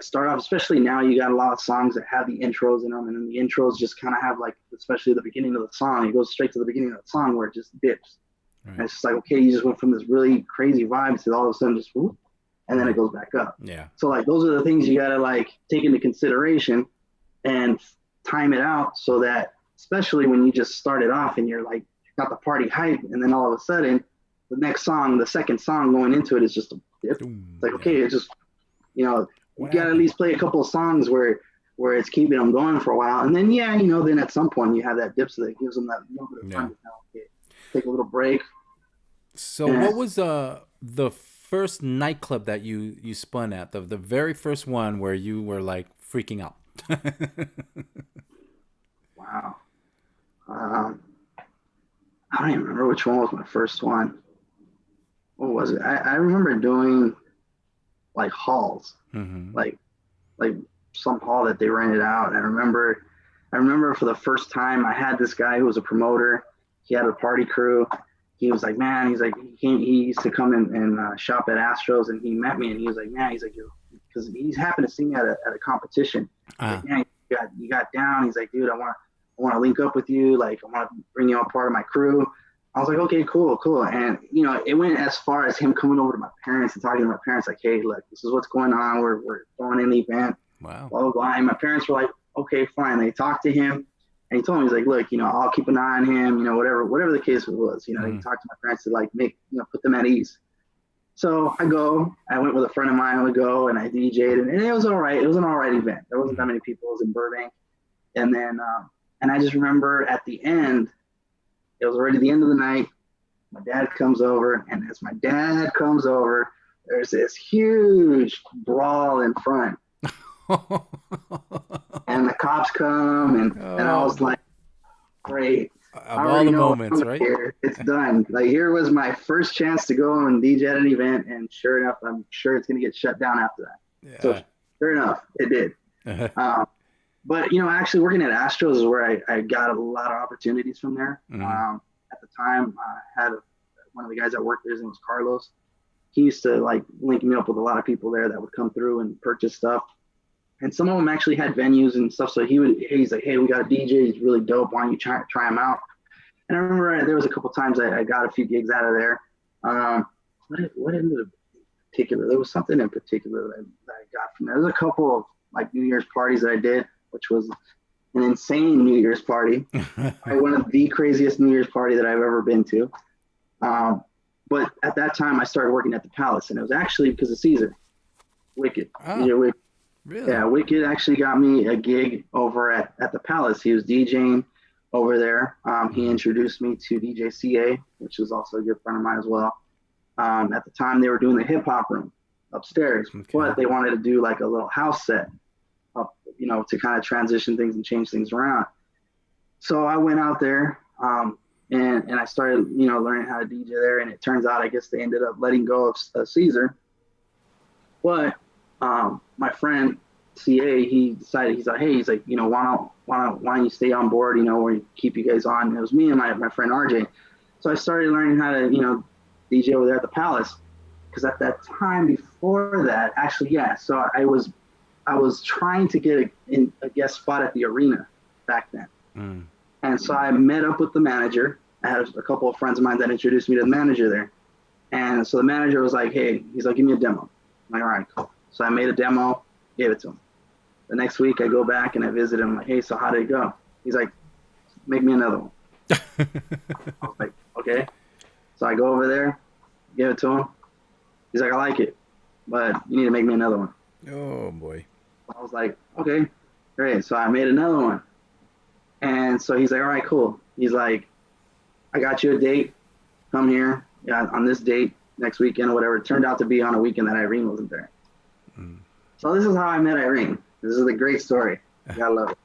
start off, especially now, you got a lot of songs that have the intros in them, and then the intros just kind of have like, especially the beginning of the song, it goes straight to the beginning of the song where it just dips. And Right. it's just like, okay, you just went from this really crazy vibe to all of a sudden just whoop, and then it goes back up. Yeah. So like those are the things you gotta like take into consideration and time it out so that, especially when you just started off and you're like got the party hype, and then all of a sudden the next song, the second song going into it is just a dip. It's like, okay, Yeah. it just, you know, you What got to at happened? least play a couple of songs where it's keeping them going for a while, and then yeah, you know, then at some point you have that dip, so that gives them that little bit of Yeah. time to kind of, okay, take a little break. So, And what was the first nightclub that you spun at? The very first one where you were like freaking out. wow, um, I don't even remember which one was my first one. What was it? I remember doing like halls, Hmm. like like some hall that they rented out. And I remember for the first time I had this guy who was a promoter. He had a party crew. He was like, man, he's like, he used to come and shop at Astros, and he met me, and he was like, man, he's like, because he's happened to see me at a competition. He's like, Ah. man, you got down. He's like, dude, I want to link up with you. Like, I want to bring you on part of my crew. I was like, okay, cool. And, you know, it went as far as him coming over to my parents and talking to my parents, like, hey, look, this is what's going on. We're throwing in the event, Wow. blah, blah, blah. And my parents were like, okay, fine. They talked to him, and he told me, he's like, look, you know, I'll keep an eye on him, you know, whatever the case was, you know, he Mm. talked to my parents to like put them at ease. So I went with a friend of mine, would go, and I DJ'd, and it was all right. It was an all right event. There wasn't that Mm. many people. It was in Burbank. And then, and I just remember at the end, it was already the end of the night. My dad comes over, and as my dad comes over, there's this huge brawl in front, and the cops come, and I Oh, was like, great. I of all already the know moments, I'm right? here. It's done. Like, here was my first chance to go and DJ at an event, and sure enough, I'm sure it's gonna get shut down after that. So Yeah. sure enough, it did. Um, but you know, actually working at Astros is where I got a lot of opportunities from there. Hmm. At the time, I had one of the guys that worked there. His name was Carlos. He used to like link me up with a lot of people there that would come through and purchase stuff. And some of them actually had venues and stuff. So he's like, hey, we got a DJ. He's really dope. Why don't you try him out? And I remember there was a couple times I got a few gigs out of there. What in particular? There was something in particular that I got from there. There was a couple of like New Year's parties that I did, which was an insane New Year's party. Probably one of the craziest New Year's party that I've ever been to. Um, but at that time, I started working at the Palace, and it was actually because of Caesar, Wicked. Ah, DJ Wicked. really? Yeah, Wicked actually got me a gig over at the Palace. He was DJing over there. He Hmm. introduced me to DJ CA, which is also a good friend of mine as well. At the time, they were doing the hip hop room upstairs, Okay. but they wanted to do like a little house set up, you know, to kind of transition things and change things around. So I went out there, and I started, you know, learning how to DJ there. And it turns out, I guess they ended up letting go of Caesar. But my friend CA, he decided, he's like, hey, he's like, you know, why don't you stay on board, you know, or keep you guys on. And it was me and my friend RJ. So I started learning how to, you know, DJ over there at the Palace. Because at that time before that, actually, yeah. So I was trying to get a guest spot at the arena back then. Mm. And so I met up with the manager. I had a couple of friends of mine that introduced me to the manager there. And so the manager was like, hey, he's like, give me a demo. I'm like, all right, cool. So I made a demo, gave it to him. The next week I go back and I visit him, like, hey, so how did it go? He's like, make me another one. I was like, okay. So I go over there, give it to him. He's like, I like it, but you need to make me another one. Oh boy. I was like, okay, great. So I made another one. And so he's like, all right, cool. He's like, I got you a date. Come here. yeah, on this date next weekend or whatever. It turned out to be on a weekend that Irene wasn't there. So this is how I met Irene. This is a great story. I love it.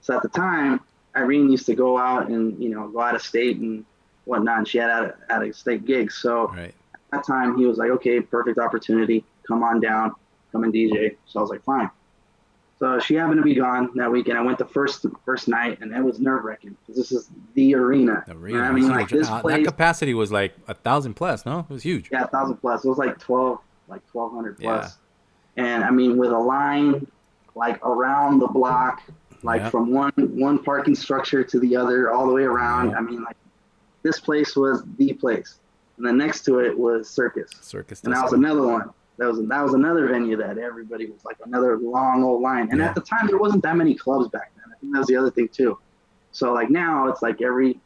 So at the time, Irene used to go out and, go out of state and whatnot. And she had out of state gigs. So Right. at that time, he was like, okay, perfect opportunity. Come on down, come and DJ. So I was like, fine. So she happened to be gone that weekend. I went the first night, and it was nerve-wracking because this is the arena. The You know arena what I was mean, huge. like this That place, capacity was like 1,000 plus. No, it was huge. yeah, 1,000 plus. It was like 1,200 Yeah. plus. And I mean, with a line like around the block, like Yeah. from one parking structure to the other, all the way around. Yeah. I mean, like this place was the place. And then next to it was Circus. Circus. And that was Disco. another one. That was another venue that everybody was like another long old line. And Yeah. at the time, there wasn't that many clubs back then. I think that was the other thing too. So like now, it's like every,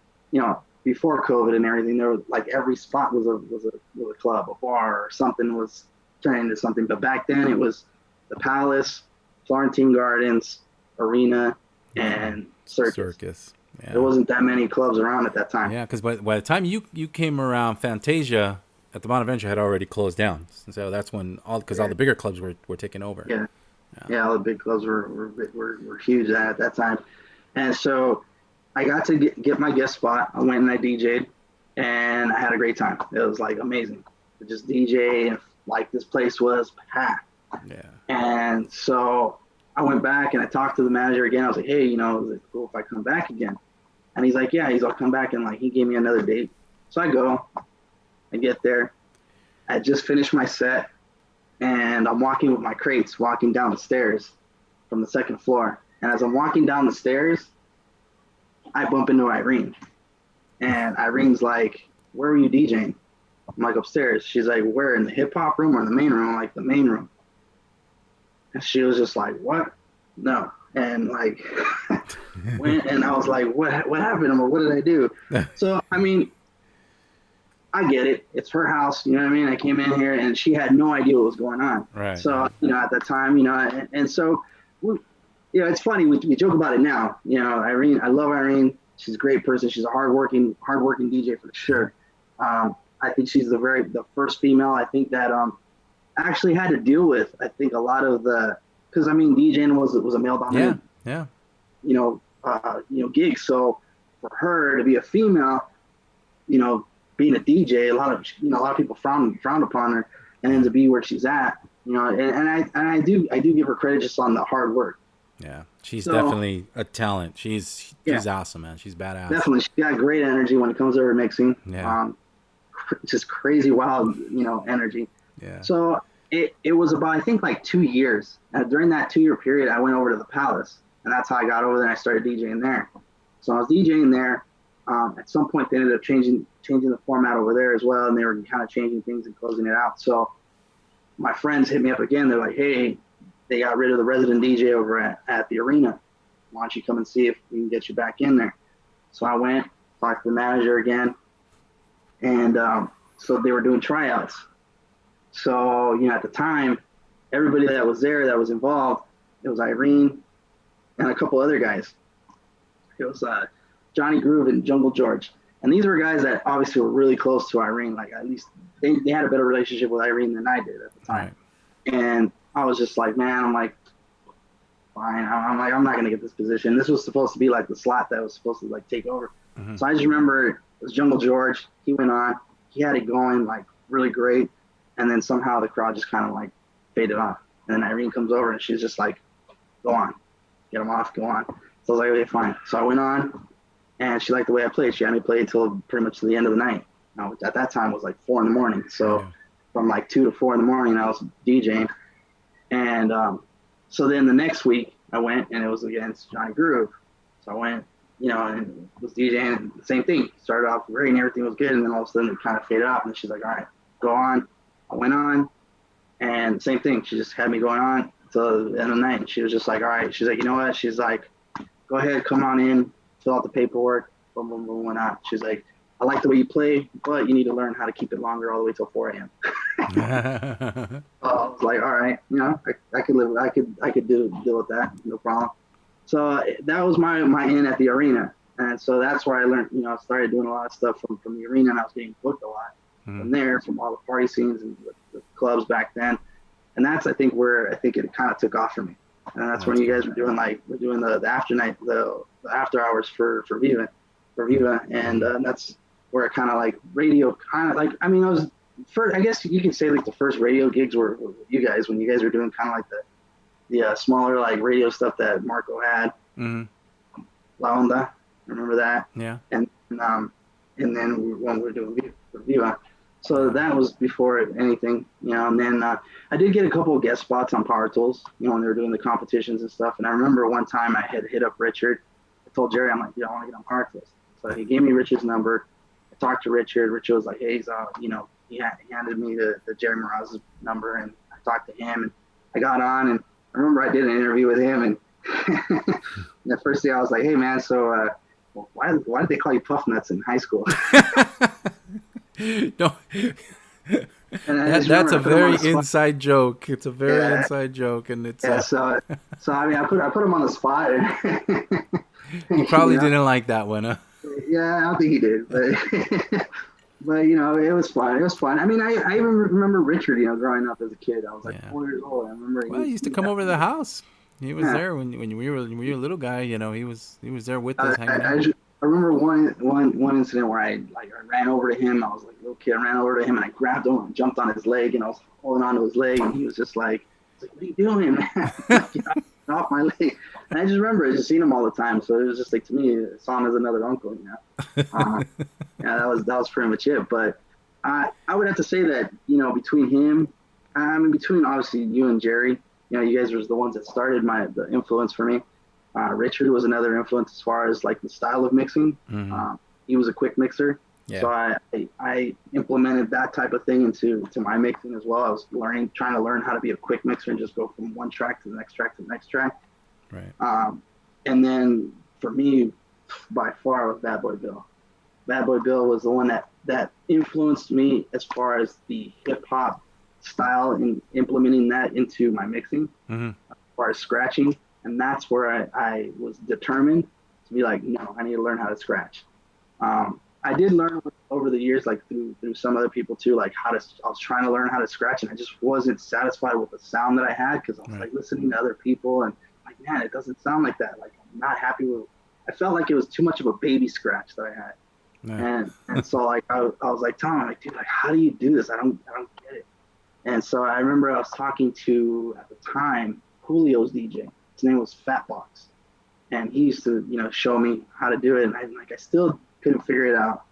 before COVID and everything, there was like every spot was a club, a bar, or something was turning into something. But back then, it was the Palace, Florentine Gardens, Arena, and Circus. Circus. Yeah. There wasn't that many clubs around at that time. Yeah, because by the time you came around, Fantasia at the Bonaventure had already closed down. So that's when all the bigger clubs were taken over. Yeah, all the big clubs were huge at that time. And so I got to get my guest spot. I went and I DJ'd, and I had a great time. It was like amazing to just DJ, and like this place was packed. Yeah. And so I went back and I talked to the manager again. I was like, hey, is it cool if I come back again? And he's like, yeah. I'll come back, and like he gave me another date. So I go, I get there. I just finished my set, and I'm walking with my crates, walking down the stairs from the second floor. And as I'm walking down the stairs, I bump into Irene. And Irene's like, where were you DJing? I'm like, upstairs. She's like, where, in the hip hop room or in the main room? I'm like, the main room. And she was just like, what? No. And like, went, and I was like, what happened? I'm like, what did I do? So, I mean, I get it. It's her house. You know what I mean? I came in here and she had no idea what was going on. Right. So, at that time, and so, it's funny. We joke about it now. Irene, I love Irene. She's a great person. She's a hardworking DJ for sure. I think she's the first female, I think, that actually had to deal with, I think, a lot of because I mean, DJing was a male dominant, gig. So for her to be a female, being a DJ, a lot of people frown upon her, and then to be where she's at, and I do give her credit just on the hard work. Yeah, she's definitely a talent. She's awesome, man. She's badass. Definitely, she's got great energy when it comes to her mixing. Yeah. Just crazy, wild, energy. Yeah. So it was about, I think, like 2 years. And during that 2 year period, I went over to the Palace, and that's how I got over there and I started DJing there. So I was DJing there. At some point, they ended up changing the format over there as well, and they were kind of changing things and closing it out. So my friends hit me up again. They're like, hey, they got rid of the resident DJ over at the arena. Why don't you come and see if we can get you back in there? So I went, talked to the manager again, and so they were doing tryouts. So, at the time, everybody that was there that was involved, it was Irene and a couple other guys. It was Johnny Groove and Jungle George. And these were guys that obviously were really close to Irene. Like, at least they had a better relationship with Irene than I did at the time. Right. And I was just like, man, I'm like, fine. I'm like, I'm not going to get this position. This was supposed to be like the slot that was supposed to like take over. Mm-hmm. So I just remember it was Jungle George. He went on. He had it going like really great. And then somehow the crowd just kind of like faded off. And then Irene comes over and she's just like, go on. Get him off. Go on. So I was like, okay, fine. So I went on. And she liked the way I played. She had me play till pretty much the end of the night. Now, at that time, it was like 4 a.m. So from like 2 to 4 a.m, I was DJing. And so then the next week, I went, and it was against Johnny Groove. So I went, and was DJing. The same thing. Started off great, and everything was good. And then all of a sudden, it kind of faded off. And she's like, all right, go on. I went on. And same thing. She just had me going on till the end of the night. And she was just like, all right. She's like, you know what? She's like, go ahead, come on in. Fill out the paperwork, boom, boom, boom, went out. She's like, I like the way you play, but you need to learn how to keep it longer all the way till 4 a.m. I was like, all right, I could deal with that, no problem. So that was my in at the arena. And so that's where I learned, I started doing a lot of stuff from the arena, and I was getting booked a lot Mm-hmm. from there, from all the party scenes and the clubs back then. And that's, I think, where I think it kind of took off for me. And that's when That's you cool. guys were doing the after night, the after hours for Viva. And Mm-hmm. that's where it kind of like radio kind of like, I mean, I was first, I guess you can say like the first radio gigs were with you guys when you guys were doing kind of like the smaller like radio stuff that Marco had. Mm-hmm. La Onda, remember that? Yeah. And um, and then when we were doing Viva. So Yeah. that was before anything, And then I did get a couple of guest spots on Power Tools, when they were doing the competitions and stuff. And I remember one time I had hit up Richard. I told Jerry, I'm like, I want to get on Power Tools. So he gave me Richard's number. I talked to Richard. Richard was like, hey, he handed me the Jerry Moraz's number, and I talked to him, and I got on, and I remember I did an interview with him, and the first day I was like, hey man, so why did they call you Puff Nuts in high school? No. And I just That's remember a I put him on very the spot. inside joke. It's a very Yeah, inside joke, and it's yeah. So I mean, I put him on the spot, and, he you probably know, didn't like that one, huh? yeah, I don't think he did, but but it was fun. It was fun. I mean, I even remember Richard, growing up as a kid. I was like Yeah. 4 years old. I remember Well, he used to come over to the house. He was yeah. there when we were a little guy. He was there with us, hanging out. I remember one incident where I ran over to him. I was like a little kid. I ran over to him and I grabbed him and jumped on his leg, and I was holding onto his leg, and he was just like, "What are you doing, man? Get off my leg!" And I just remember I just seen him all the time, so it was just like, to me, I saw him as another uncle. Uh, yeah, that was pretty much it. But I would have to say that between him, I mean between obviously you and Jerry, you guys was the ones that started the influence for me. Richard was another influence as far as like the style of mixing. Hmm. He was a quick mixer, Yeah. so I implemented that type of thing into my mixing as well. I was trying to learn how to be a quick mixer and just go from one track to the next track to the next track. Right. And then for me, by far was Bad Boy Bill. Bad Boy Bill was the one that influenced me as far as the hip hop style and implementing that into my mixing Hmm. as far as scratching. And that's where I was determined to be like, no, I need to learn how to scratch. I did learn over the years, like through some other people too, like I was trying to learn how to scratch, and I just wasn't satisfied with the sound that I had, because I was Right. like listening to other people and like, man, it doesn't sound like that. Like I'm not happy with. I felt like it was too much of a baby scratch that I had. Yeah. And so like I was like telling him, like, dude, like, how do you do this? I don't get it. And so I remember I was talking to, at the time, Julio's DJ. His name was Fatbox, and he used to show me how to do it. And I still couldn't figure it out.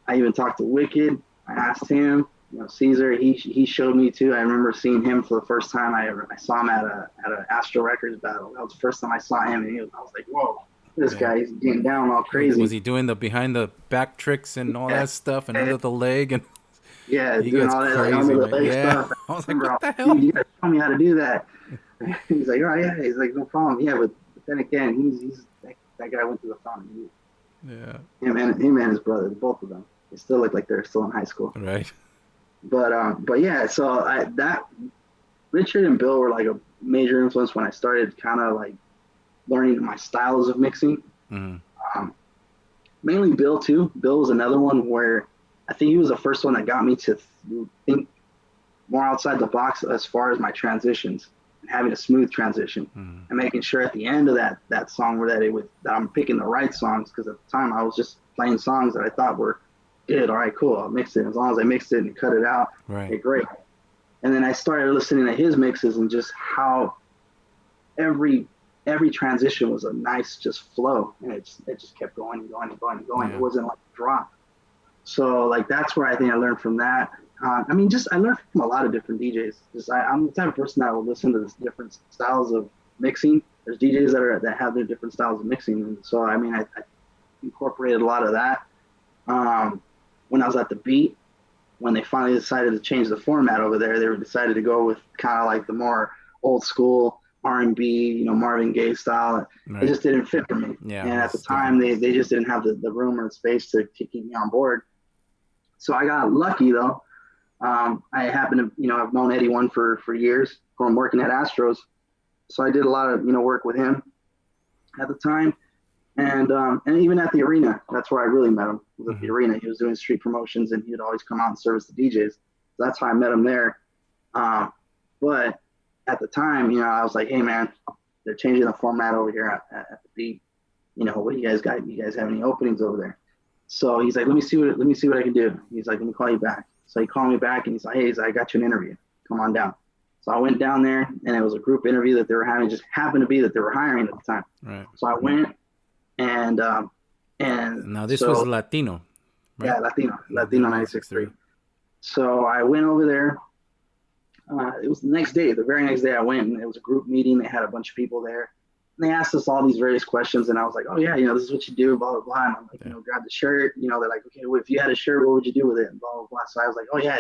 I even talked to Wicked. I asked him. Caesar. He showed me too. I remember seeing him for the first time. I saw him at a Astro Records battle. That was the first time I saw him, and I was like, whoa, this Yeah. guy is getting down all Was crazy. he doing the behind the back tricks and all Yeah, that stuff and under the leg, and yeah, he doing gets all that like crazy, under the man? leg Yeah. stuff. I was I like, remember, what the dude, hell? you gotta show me how to do that. He's like, oh yeah. He's like, no problem. Yeah, but then again, he's that guy went to the fountain. Yeah. Him and his brother, both of them, they still look like they're still in high school. Right. But yeah, so that Richard and Bill were like a major influence when I started kind of like learning my styles of mixing. Mm-hmm. Um, Mainly Bill too. Bill was another one where I think he was the first one that got me to think more outside the box as far as my transitions and having a smooth transition, Mm-hmm. and making sure at the end of that song that I'm picking the right songs, because at the time I was just playing songs that I thought were good. All right, cool. I'll mix it. As long as I mixed it and cut it out, Right. okay, great. And then I started listening to his mixes, and just how every transition was a nice just flow, and it just kept going and going and going and going. Yeah. It wasn't like a drop. So like that's where I think I learned from that. I mean, just I learned from a lot of different DJs. I'm the type of person that will listen to this different styles of mixing. There's DJs that have their different styles of mixing, and so I mean, I incorporated a lot of that. When I was at the Beat, when they finally decided to change the format over there, they decided to go with kind of like the more old school R&B, Marvin Gaye style. It Right. just didn't fit for me. Yeah. And at the It's time, different. they just didn't have the room or space to keep me on board. So I got lucky though. I happen to, I've known Eddie One for years from working at Astros. So I did a lot of, work with him at the time. And even at the arena, that's where I really met him. Was at the arena. He was doing street promotions, and he would always come out and service the DJs. So that's how I met him there. But at the time, I was like, hey man, they're changing the format over here at the beat. What do you guys got? You guys have any openings over there? So he's like, let me see what I can do. He's like, let me call you back. So he called me back and he's like, hey, I got you an interview. Come on down. So I went down there and it was a group interview that they were having. Just happened to be that they were hiring at the time. Right. So I went and now this was Latino. Right? Yeah, Latino 96.3. So I went over there. It was the next day, the very next day I went, and it was a group meeting. They had a bunch of people there. And they asked us all these various questions, and I was like, oh, yeah, this is what you do, blah, blah, blah. And I'm like, grab the shirt. They're like, okay, well, if you had a shirt, what would you do with it? And blah, blah, blah. So I was like, oh, yeah,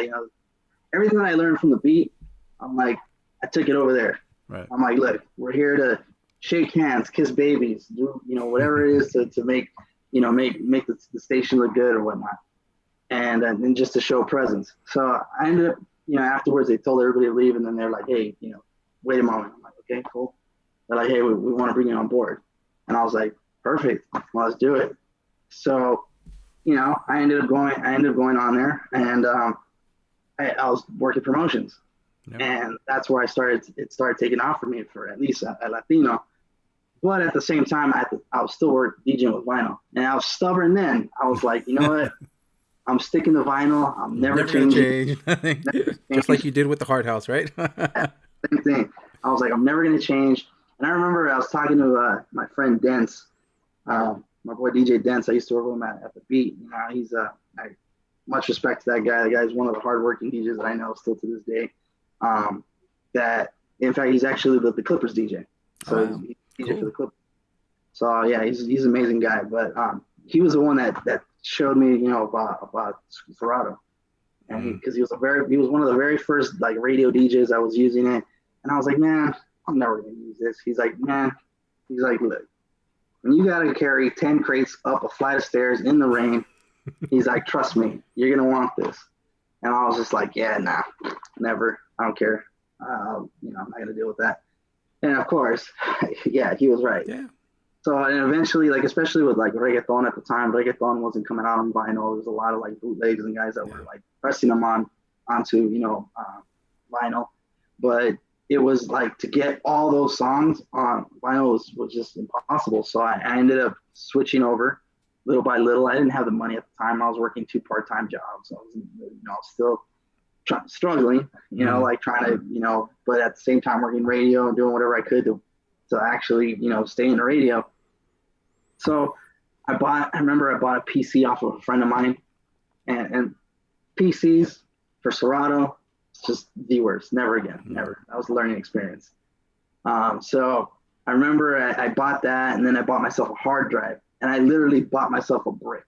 everything that I learned from the beat, I'm like, I took it over there. Right. I'm like, look, we're here to shake hands, kiss babies, do, whatever it is to make, make the station look good or whatnot. And then just to show presence. So I ended up, afterwards they told everybody to leave, and then they're like, hey, wait a moment. I'm like, okay, cool. They're like, hey, we want to bring you on board. And I was like, perfect. Well, let's do it. So, I ended up going on there, and I was working promotions. Yep. And that's where it started taking off for me, for at least a Latino. But at the same time, I was still DJing with vinyl. And I was stubborn then. I was like, you know what? I'm sticking to vinyl. I'm never changing. Just like you did with the Hard House, right? Same thing. I was like, I'm never going to change. And I remember I was talking to my friend Dents, my boy DJ Dents. I used to work with him at the Beat. He's much respect to that guy. The guy's one of the hardworking DJs that I know still to this day. That, in fact, he's actually the Clippers DJ. So he's DJ for the Clippers. So yeah, he's an amazing guy. But he was the one that showed me, about Serato, and because he was one of the very first like radio DJs I was using it, and I was like, man, I'm never gonna use this. He's like, look, when you gotta carry 10 crates up a flight of stairs in the rain, he's like, trust me, you're gonna want this. And I was just like, yeah, nah, never. I don't care. I'm not gonna deal with that. And of course, yeah, he was right. Yeah. So, and eventually, like, especially with like reggaeton at the time, reggaeton wasn't coming out on vinyl. There was a lot of like bootlegs and guys that were like pressing them onto vinyl. But it was like to get all those songs on vinyl was just impossible. So I ended up switching over little by little. I didn't have the money at the time. I was working 2 part-time jobs. So I was still struggling, like trying to, but at the same time working radio and doing whatever I could to actually, stay in the radio. So I remember I bought a PC off of a friend of mine, and PCs for Serato, it's just the worst. Never again, never. That was a learning experience. So I remember I bought that, and then I bought myself a hard drive, and I literally bought myself a brick.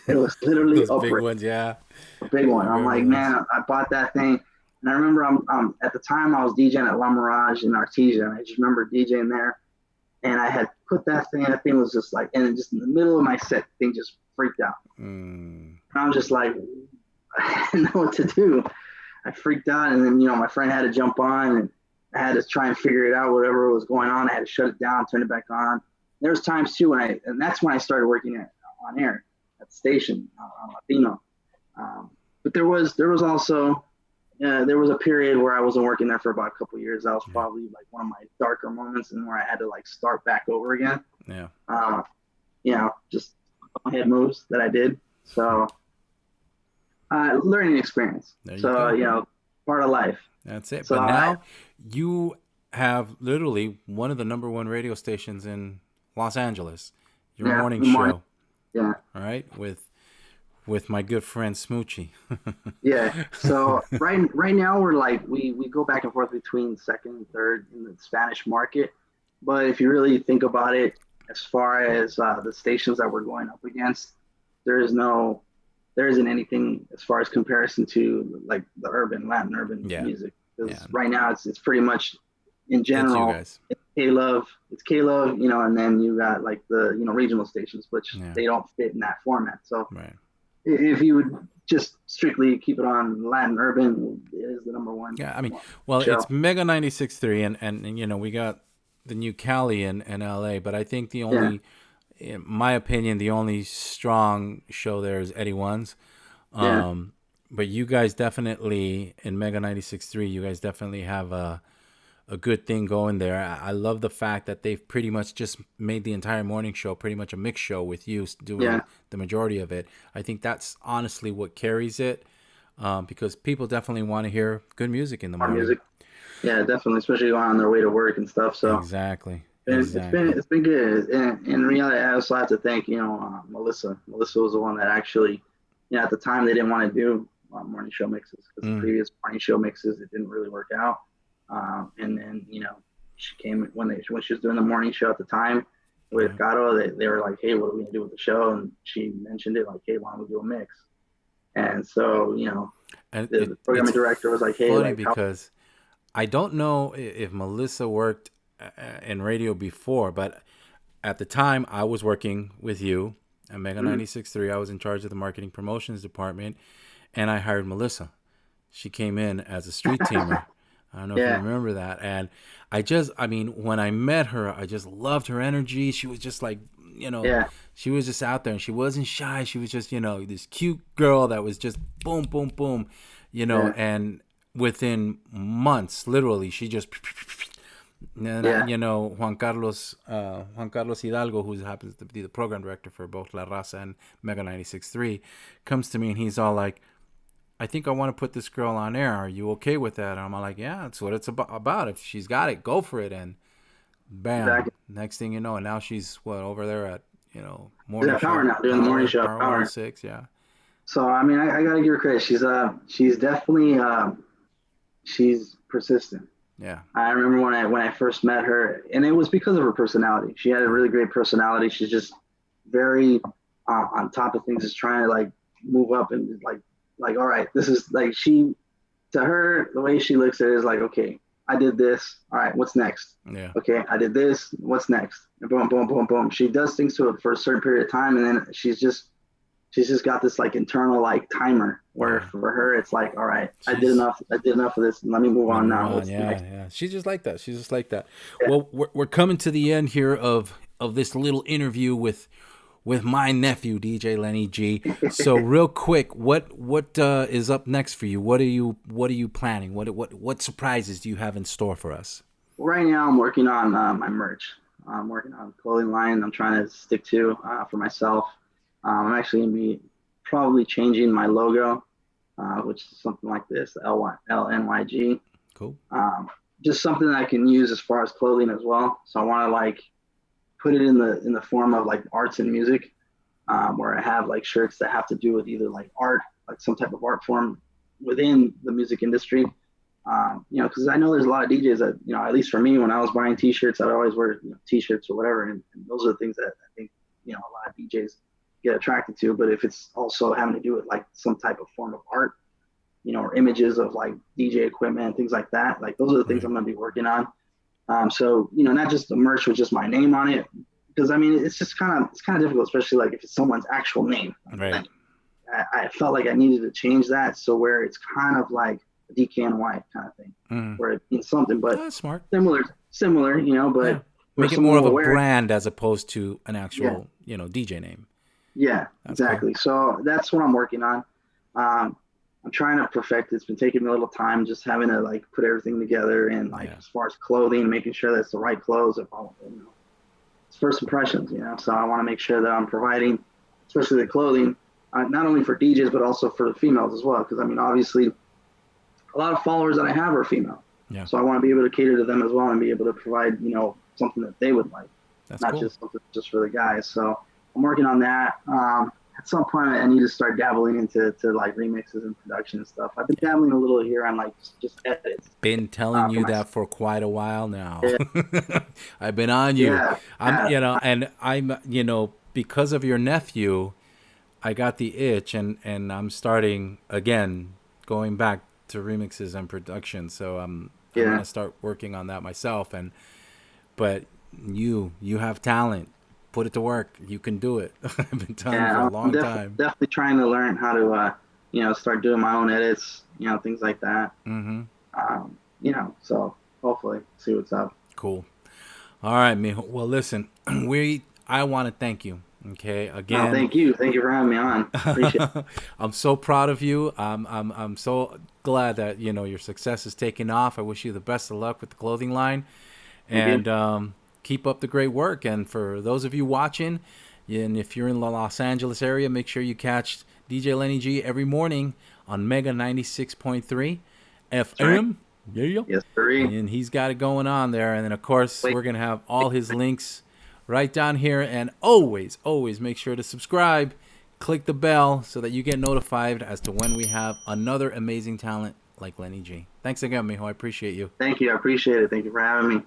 It was literally a big brick. Ones, yeah. A big one. I'm like, man, I bought that thing. And I remember at the time I was DJing at La Mirage in Artesia. I just remember DJing there. And I had put that thing was just like, and just in the middle of my set, the thing just freaked out. And I was just like, I didn't know what to do. I freaked out. And then, my friend had to jump on, and I had to try and figure it out, whatever was going on. I had to shut it down, turn it back on. There was times too and that's when I started working on air at the station on Latino. But there was also, there was a period where I wasn't working there for about a couple of years. That was probably like one of my darker moments, and where I had to like start back over again. Yeah. Just head moves that I did. So, learning experience. So, part of life. That's it. So but now you have literally one of the number 1 radio stations in Los Angeles. Your morning show. Yeah. All right. With my good friend Smoochie. Yeah. So right now we're like we go back and forth between second and third in the Spanish market. But if you really think about it, as far as the stations that we're going up against, there isn't anything as far as comparison to like the Latin urban music. Because right now it's pretty much in general it's K-Love, and then you got like the regional stations, which they don't fit in that format. So if you would just strictly keep it on Latin urban, it is the number 1. Yeah, I mean, well, show. It's Mega 96.3, and we got the new Cali in LA, but I think the only in my opinion, the only strong show there is Eddie One's. Yeah, But you guys definitely in Mega 96.3, you guys definitely have a good thing going there. I love the fact that they've pretty much just made the entire morning show pretty much a mixed show with you yeah, doing the majority of it. I think that's honestly what carries it, because people definitely want to hear good music in the our morning. music. Yeah, definitely, especially on their way to work and stuff. So Exactly. and Exactly. it's been good. And in reality, I also have to thank Melissa. Melissa was the one that actually, at the time they didn't want to do morning show mixes because the Mm, previous morning show mixes it didn't really work out. And then she came when she was doing the morning show at the time with yeah. Gato. They were like, hey, what are we gonna do with the show? And she mentioned it like, hey, why don't we do a mix? And so And the it's programming director was like, hey, funny like how because I don't know if Melissa worked in radio before, but at the time I was working with you at Mega mm, 96.3. I was in charge of the marketing promotions department, and I hired Melissa. She came in as a street teamer. I don't know if you yeah, remember that. And I mean, when I met her, I just loved her energy. She was just like, you know, yeah, she was just out there and she wasn't shy. She was just, this cute girl that was just boom, boom, boom, yeah, and within months, literally, she just, and yeah, Juan Carlos Hidalgo, who happens to be the program director for both La Raza and Mega 96.3, comes to me and he's all like, I think I want to put this girl on air. Are you okay with that? And I'm like, yeah, that's what it's about. If she's got it, go for it. And bam, exactly. next thing you know, and now she's over there at, She's morning at Power show, now, doing the morning show at Power Power. 106. Yeah. So I mean, I gotta give her credit. She's definitely she's persistent. Yeah. I remember when I first met her, and it was because of her personality. She had a Mm. really great personality. She's just very on top of things, just trying to like move up and like all right, this is like she to her the way she looks at it is like okay, I did this. All right, what's next? Yeah. Okay, I did this. What's next? And boom, boom, boom, boom. She does things to it for a certain period of time, and then she's just got this like internal like timer where Yeah. for her it's like all right, She's I did enough of this, let me move Let me on move now, on. what's Yeah, next? yeah. She's just like that. She's just like that. Yeah, Well, we're coming to the end here of this little interview with my nephew DJ Lenny G. So real quick, what is up next for you? What are you planning? What surprises do you have in store for us? right now I'm working on my merch. I'm working on a clothing line I'm trying to stick to for myself. I'm actually going to be probably changing my logo, which is something like this, LNYG. Cool. Um, just something that I can use as far as clothing as well. So I want to like put it in the form of like arts and music, where I have like shirts that have to do with either like art, like some type of art form within the music industry. Because I know there's a lot of DJs that, at least for me, when I was buying T-shirts, I'd always wear T-shirts or whatever, and those are the things that I think a lot of DJs get attracted to. But if it's also having to do with like some type of form of art, or images of like DJ equipment and things like that, like those are the things Right. I'm going to be working on. So not just the merch with just my name on it, because I mean it's just kind of difficult, especially like if it's someone's actual name. Right. I felt like I needed to change that so where it's kind of like a DKNY kind of thing, Mm. where it means something, Oh, but that's smart. similar, Yeah. but where Make it more someone of will a wear it. brand as opposed to an Yeah, actual, DJ name. yeah, That's cool. exactly. So that's what I'm working on. Um, I'm trying to perfect it. It's been taking me a little time, just having to like put everything together and like Yeah. as far as clothing, making sure that's the right clothes. If it's first impressions, So I want to make sure that I'm providing, especially the clothing, not only for DJs but also for the females as well. Because I mean, obviously, a lot of followers that I have are female, Yeah. so I want to be able to cater to them as well and be able to provide, something that they would like, That's not cool. just something just for the guys. So I'm working on that. At some point, I need to start dabbling into like remixes and production and stuff. I've been Yeah. dabbling a little here on like just edits Been telling for you myself. that for quite a while now. Yeah, I've been on you. yeah, I'm, yeah, and I'm, because of your nephew, I got the itch, and I'm starting again, going back to remixes and production. So I'm yeah. gonna start working on that myself. But you have talent. Put it to work. You can do it. I've been telling you for a Yeah, I'm long definitely time. definitely trying to learn how to start doing my own edits, things like that. Mm-hmm. So hopefully see what's up. Cool. All right, mijo. Well, listen, we I want to thank you. Okay, No, again, thank you. Thank you for having me on. Appreciate it. I'm so proud of you. I'm so glad that your success is taking off. I wish you the best of luck with the clothing line, Thank you. and keep up the great work. And for those of you watching, and if you're in the Los Angeles area, make sure you catch DJ Lenny G every morning on Mega 96.3 FM. Right. Yeah. Yes, sir. And he's got it going on there. And then, of course, we're going to have all his links right down here. And always, always make sure to subscribe, click the bell so that you get notified as to when we have another amazing talent like Lenny G. Thanks again, mijo. I appreciate you. Thank you. I appreciate it. Thank you for having me.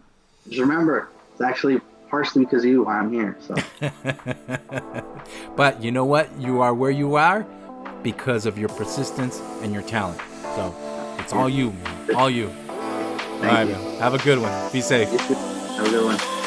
Just remember, it's actually partially because of you why I'm here. So. But you know what? You are where you are because of your persistence and your talent. So it's all you, man. All you. All right, man. Have a good one. Be safe. Have a good one.